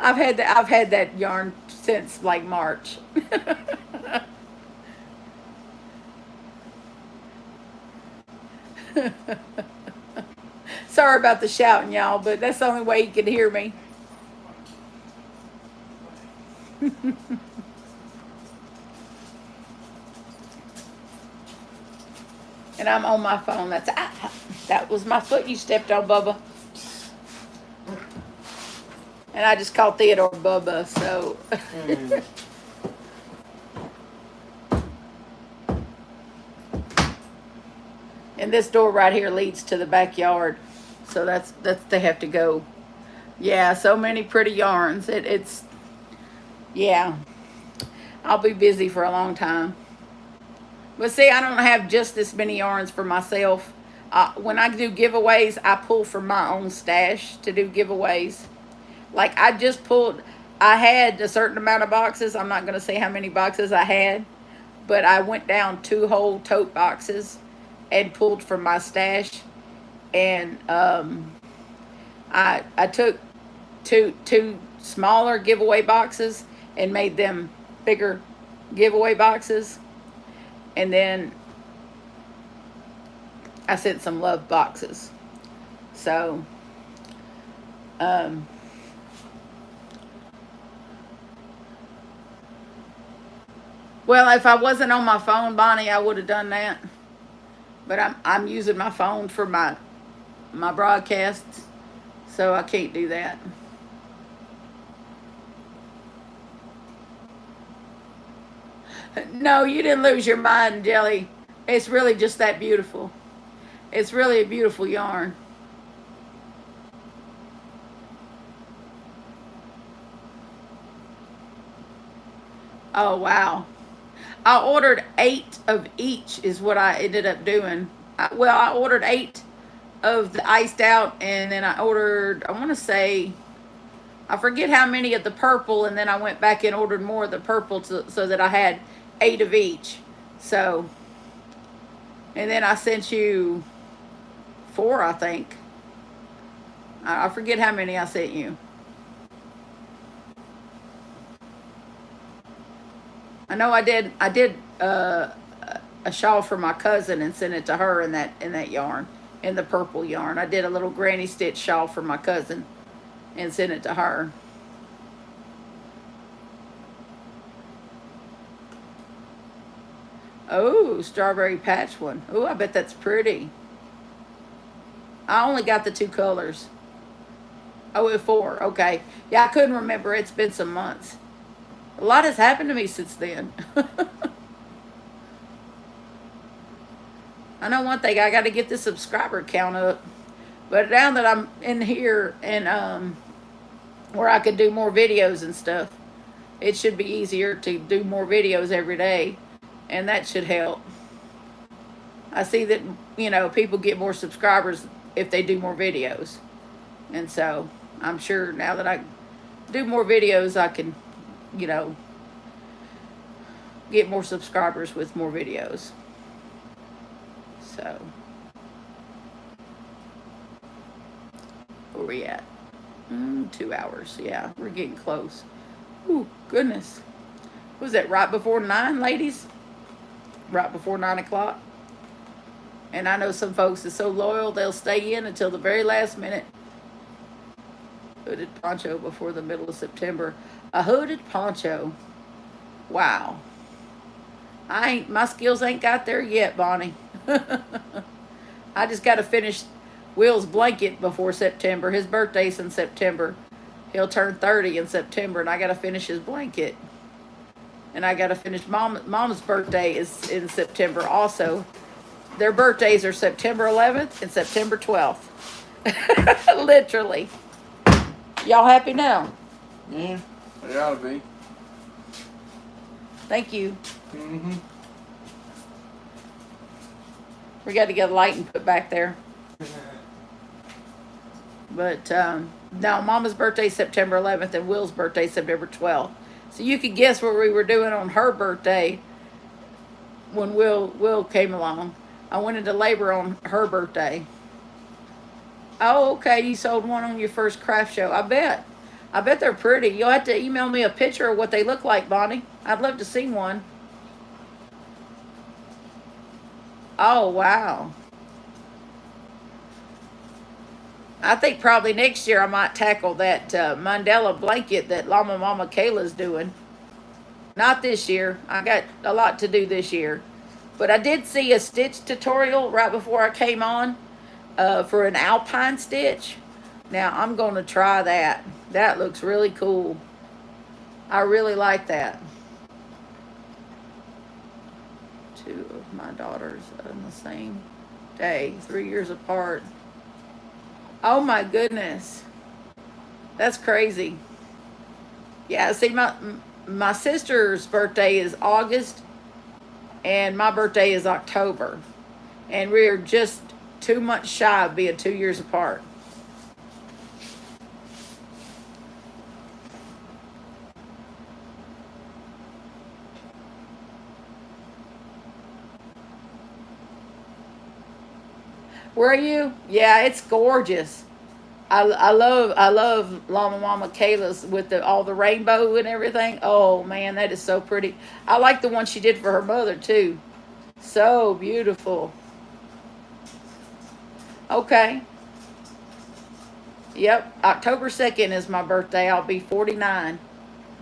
I've had that yarn since like March. Sorry about the shouting, y'all, but that's the only way you can hear me. And I'm on my phone. That was my foot you stepped on, Bubba. And I just called Theodore Bubba, so. And this door right here leads to the backyard, so that's they have to go. Yeah, so many pretty yarns. It's yeah. I'll be busy for a long time. But see, I don't have just this many yarns for myself. When I do giveaways, I pull from my own stash to do giveaways. Like I had a certain amount of boxes. I'm not going to say how many boxes I had, but I went down 2 whole tote boxes and pulled from my stash. And I took two smaller giveaway boxes and made them bigger giveaway boxes. And then I sent some love boxes. So, well, if I wasn't on my phone, Bonnie, I would have done that. But I'm using my phone for my broadcasts, so I can't do that. No, you didn't lose your mind, Jelly. It's really just that beautiful. It's really a beautiful yarn. Oh, wow. I ordered 8 of each is what I ended up doing. I ordered 8 of the iced out, and then I ordered, I want to say, I forget how many of the purple, and then I went back and ordered more of the purple so that I had 8 of each. So, and then I sent you 4, I think. I forget how many I sent you. I know I did a shawl for my cousin and sent it to her in that yarn, in the purple yarn. I did a little granny stitch shawl for my cousin and sent it to her. Oh, strawberry patch one. Oh, I bet that's pretty. I only got the 2 colors. Oh, 4. Okay. Yeah, I couldn't remember. It's been some months. A lot has happened to me since then. I know one thing. I got to get the subscriber count up. But now that I'm in here and where I could do more videos and stuff, it should be easier to do more videos every day. And that should help. I see that, people get more subscribers if they do more videos. And so I'm sure now that I do more videos, I can, get more subscribers with more videos. So, where we at? 2 hours. Yeah, we're getting close. Ooh, goodness. Was that right before 9, ladies? Right before 9 o'clock. And I know some folks are so loyal, they'll stay in until the very last minute. Hooded poncho before the middle of September. A hooded poncho. Wow. My skills ain't got there yet, Bonnie. I just got to finish Will's blanket before September. His birthday's in September. He'll turn 30 in September, and I got to finish his blanket. And I got to finish Mom's birthday is in September also. Their birthdays are September 11th and September 12th. Literally. Y'all happy now? Yeah, they ought to be. Thank you. Mm-hmm. We got to get a light and put back there. But no, Mama's birthday September 11th and Will's birthday September 12th. So you could guess what we were doing on her birthday when Will came along. I went into labor on her birthday. Oh, okay. You sold one on your first craft show. I bet. I bet they're pretty. You'll have to email me a picture of what they look like, Bonnie. I'd love to see one. Oh, wow. I think probably next year I might tackle that Mandela blanket that Llama Mama Kayla's doing. Not this year. I got a lot to do this year. But I did see a stitch tutorial right before I came on for an alpine stitch. Now I'm going to try that. That looks really cool. I really like that. Two of my daughters on the same day, 3 years apart. Oh my goodness. That's crazy. Yeah, see my sister's birthday is August and my birthday is October. And we're just 2 months shy of being 2 years apart. Where are you? Yeah, it's gorgeous. I love Llama Mama Kayla's with all the rainbow and everything. Oh man, that is so pretty. I like the one she did for her mother too. So beautiful. Okay. Yep. October 2nd is my birthday. I'll be 49.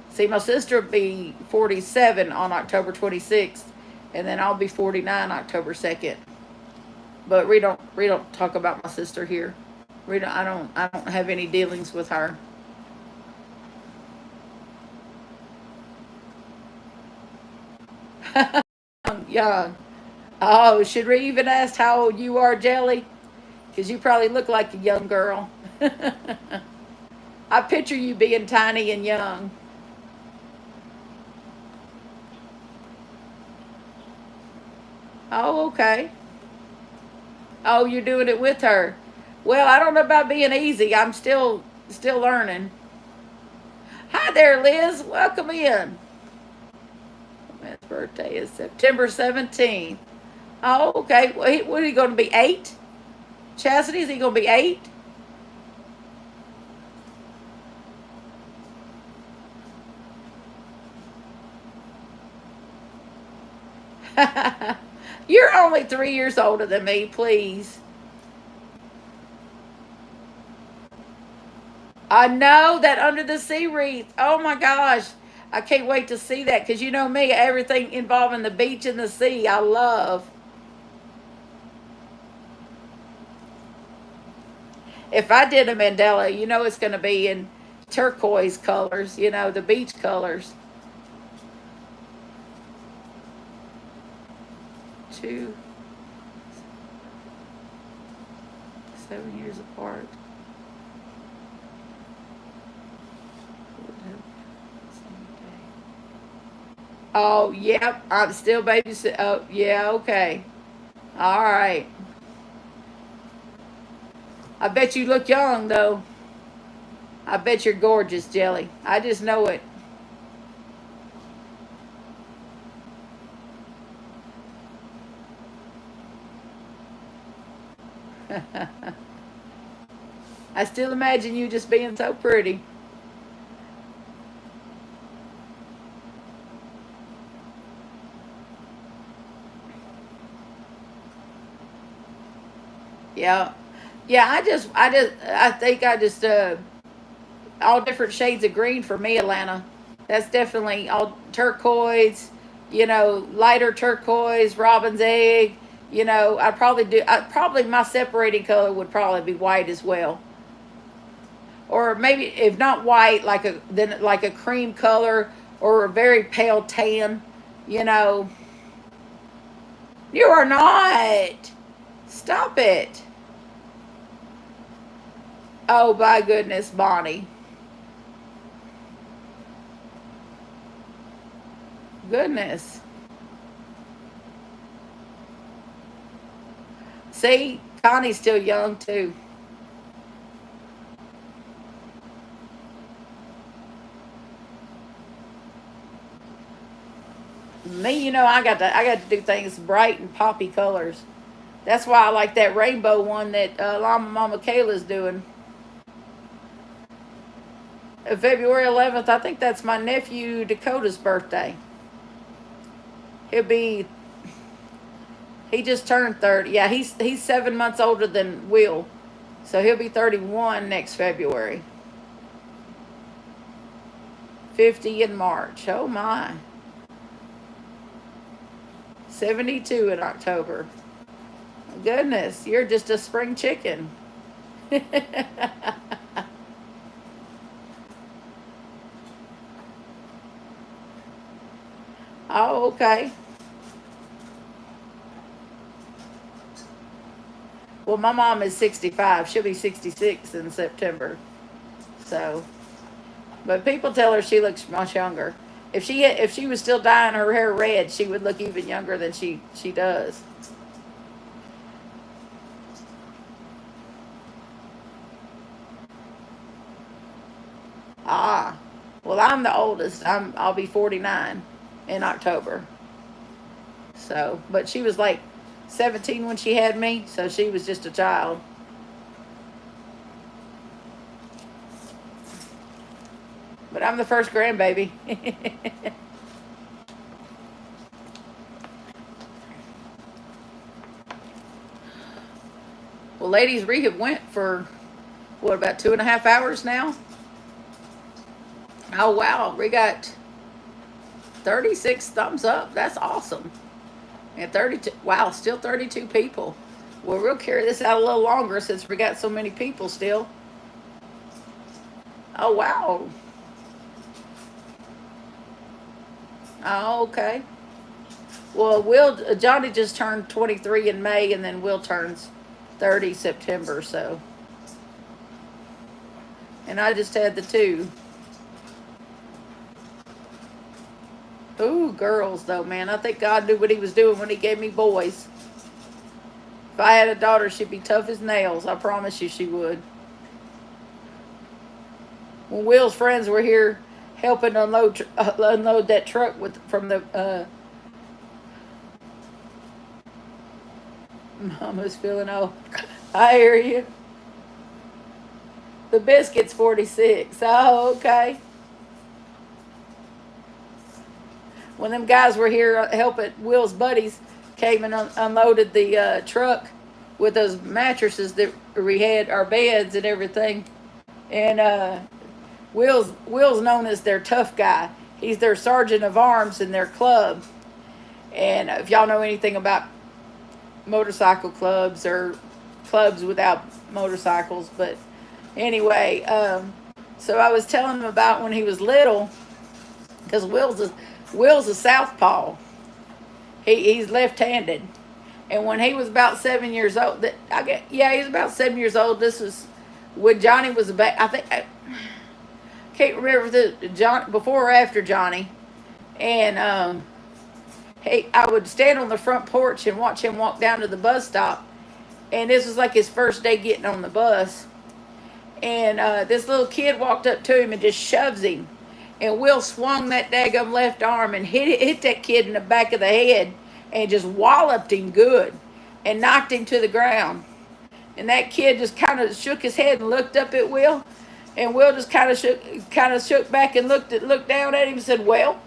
See, my sister will be 47 on October 26th, and then I'll be 49 October 2nd. But we don't talk about my sister here. I don't have any dealings with her. Yeah. Oh, should we even ask how old you are, Jelly? Because you probably look like a young girl. I picture you being tiny and young. Oh, okay. Oh, you're doing it with her. Well, I don't know about being easy. I'm still learning. Hi there, Liz. Welcome in. His birthday is September 17th. Oh, okay. What are you going to be, 8? Chastity, is he going to be 8? You're only 3 years older than me, please. I know that under the sea wreath. Oh my gosh. I can't wait to see that because you know me, everything involving the beach and the sea, I love. If I did a Mandela, you know it's going to be in turquoise colors, the beach colors. 2, 7 years apart. Oh, yep. I'm still babysitting. Oh, yeah, okay. All right. I bet you look young, though. I bet you're gorgeous, Jelly. I just know it. I still imagine you just being so pretty. Yeah. Yeah, I think all different shades of green for me, Atlanta. That's definitely all turquoise, lighter turquoise, robin's egg. I'd probably my separating color would probably be white as well. Or maybe if not white, like a cream color or a very pale tan, you know. You are not. Stop it. Oh my goodness, Bonnie. Goodness. See, Connie's still young too. Me, I got to do things bright and poppy colors. That's why I like that rainbow one that Llama Mama Kayla's doing. February 11th, I think that's my nephew Dakota's birthday. He'll be, he just turned 30. Yeah, he's 7 months older than Will. So he'll be 31 next February. 50 in March. Oh my. 72 in October. Goodness, you're just a spring chicken. Oh, okay. Well, my mom is 65. She'll be 66 in September. So, but people tell her she looks much younger. If she was still dyeing her hair red, she would look even younger than she does. Ah, well, I'm the oldest. I'll be 49 in October. So, but she was like 17 when she had me, so she was just a child. But I'm the first grandbaby. Well, ladies, we have went for what, about 2.5 hours now? Oh wow, we got 36 thumbs up. That's awesome. And 32. Wow, still 32 people. Well, we'll carry this out a little longer since we got so many people still. Oh wow. Oh, okay. Well, Johnny just turned 23 in May, and then Will turns 30 September. So, and I just had the two. Ooh, girls though, man. I think God knew what He was doing when He gave me boys. If I had a daughter, she'd be tough as nails. I promise you, she would. When Will's friends were here helping unload that truck from the Mama's feeling old. I hear you. The biscuit's 46. Oh, okay. When them guys were here helping, Will's buddies came and unloaded the truck with those mattresses that we had, our beds and everything. And Will's known as their tough guy. He's their sergeant of arms in their club. And if y'all know anything about motorcycle clubs or clubs without motorcycles, but anyway, so I was telling him about when he was little, because Will's a southpaw. He's left-handed, and when he was about 7 years old, yeah, he was about 7 years old. This was when Johnny was about, I think, I can't remember the John before or after Johnny, and I would stand on the front porch and watch him walk down to the bus stop, and this was like his first day getting on the bus, and this little kid walked up to him and just shoves him. And Will swung that daggum left arm and hit that kid in the back of the head and just walloped him good and knocked him to the ground. And that kid just kind of shook his head and looked up at Will. And Will just kind of shook back and looked down at him and said, "Well."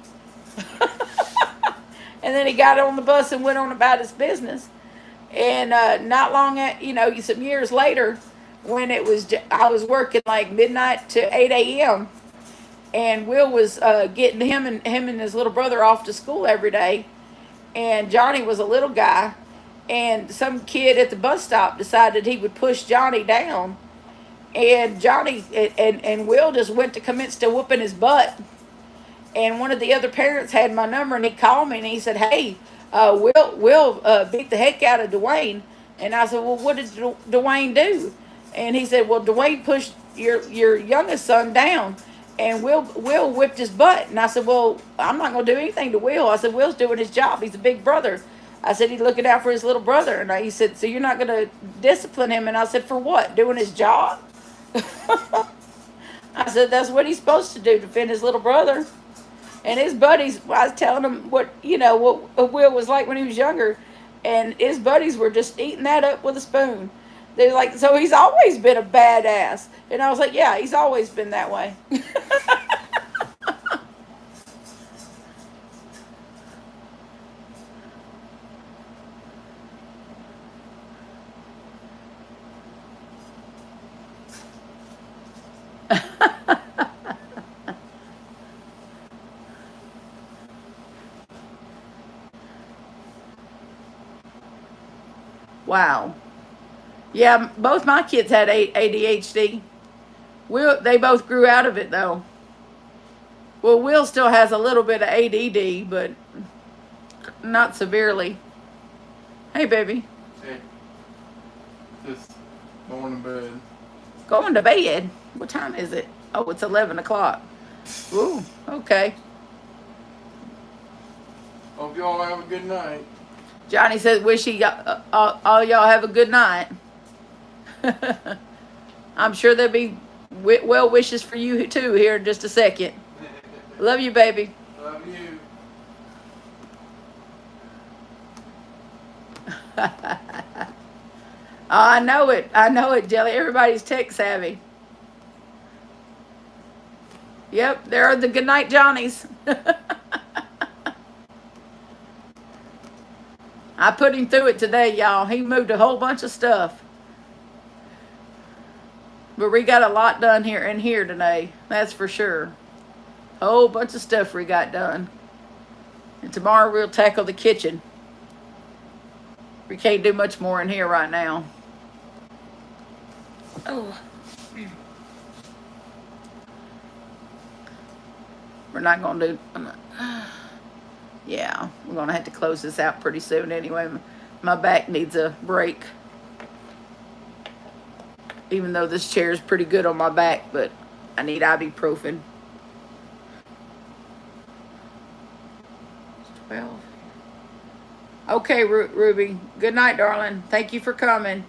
And then he got on the bus and went on about his business. And not long some years later, when I was working like midnight to 8 a.m., and Will was getting him and his little brother off to school every day, and Johnny was a little guy, and some kid at the bus stop decided he would push Johnny down, and Johnny and Will just went to commence to whooping his butt. And one of the other parents had my number, and he called me and he said, "Hey, Will beat the heck out of Dwayne." And I said, "Well, what did Dwayne do?" And he said, "Well, Dwayne pushed your youngest son down, and Will whipped his butt." And I said, "Well, I'm not gonna do anything to Will." I said, "Will's doing his job. He's a big brother." I said, "He's looking out for his little brother." And he said, "So you're not gonna discipline him?" And I said, "For what? Doing his job?" I said, "That's what he's supposed to do, defend his little brother." And his buddies, I was telling him what Will was like when he was younger, and his buddies were just eating that up with a spoon. They're like, "So he's always been a badass." And I was like, "Yeah, he's always been that way." Wow. Yeah, both my kids had ADHD. They both grew out of it though. Well, Will still has a little bit of ADD, but not severely. Hey, baby, Hey, just going to bed. going to bed. What time is it? Oh, it's 11 o'clock. Ooh, okay. Hope y'all have a good night. Johnny says, "Wish he got all y'all have a good night." I'm sure there'll be well wishes for you too here in just a second. Love you, baby. Love you. I know it. I know it, Jelly. Everybody's tech savvy. Yep, there are the goodnight Johnnies. I put him through it today, y'all. He moved a whole bunch of stuff. But we got a lot done here today. That's for sure. A whole bunch of stuff we got done. And tomorrow we'll tackle the kitchen. We can't do much more in here right now. Oh. We're not going to do... Yeah, we're going to have to close this out pretty soon anyway. My back needs a break. Even though this chair is pretty good on my back, but I need ibuprofen. 12. Okay, Ruby. Good night, darling. Thank you for coming.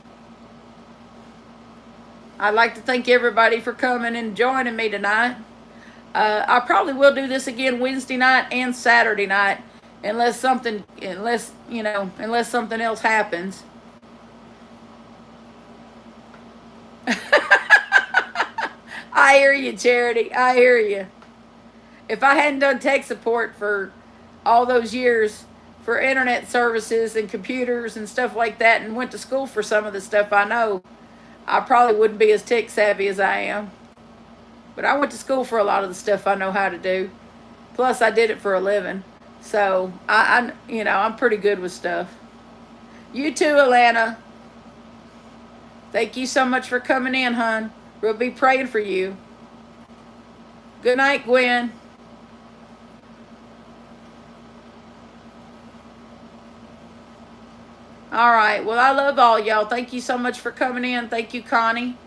I'd like to thank everybody for coming and joining me tonight. I probably will do this again Wednesday night and Saturday night, unless something else happens. I hear you, Charity. I hear you. If I hadn't done tech support for all those years for internet services and computers and stuff like that, and went to school for some of the stuff I know, I probably wouldn't be as tech savvy as I am. But I went to school for a lot of the stuff I know how to do. Plus, I did it for a living. So, I'm pretty good with stuff. You too, Alana. Thank you so much for coming in, hon. We'll be praying for you. Good night, Gwen. All right. Well, I love all y'all. Thank you so much for coming in. Thank you, Connie.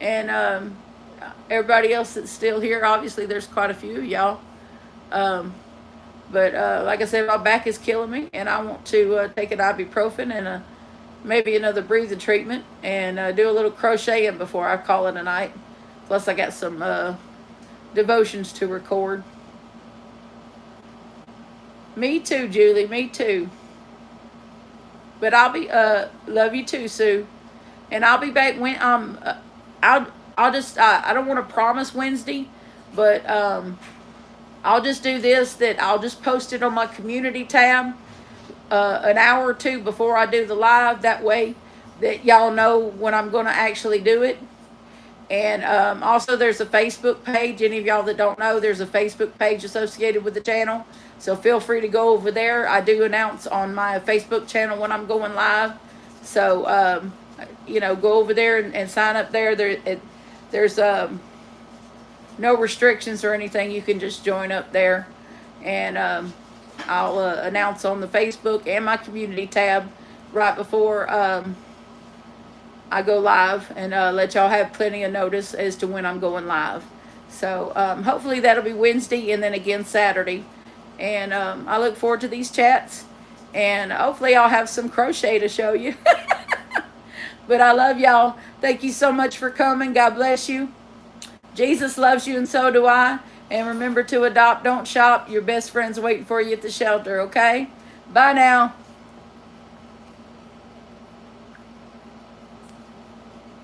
And everybody else that's still here. Obviously, there's quite a few of y'all. But like I said, my back is killing me, and I want to take an ibuprofen and maybe another breathing treatment, and do a little crocheting before I call it a night. Plus, I got some devotions to record. Me too, Julie. Me too. But I'll be love you too, Sue. And I'll be back when I'll just I don't want to promise Wednesday, but I'll just do this, that I'll just post it on my community tab an hour or two before I do the live. That way that y'all know when I'm going to actually do it. And also, there's a Facebook page. Any of y'all that don't know, there's a Facebook page associated with the channel. So feel free to go over there. I do announce on my Facebook channel when I'm going live. So, you know, go over there and sign up there. There's no restrictions or anything. You can just join up there. And I'll announce on the Facebook and my community tab right before I go live, and let y'all have plenty of notice as to when I'm going live. So hopefully that'll be Wednesday and then again Saturday. And I look forward to these chats, and hopefully I'll have some crochet to show you. But I love y'all. Thank you so much for coming. God bless you. Jesus loves you, and so do I. And remember to adopt, don't shop. Your best friend's waiting for you at the shelter, okay? Bye now.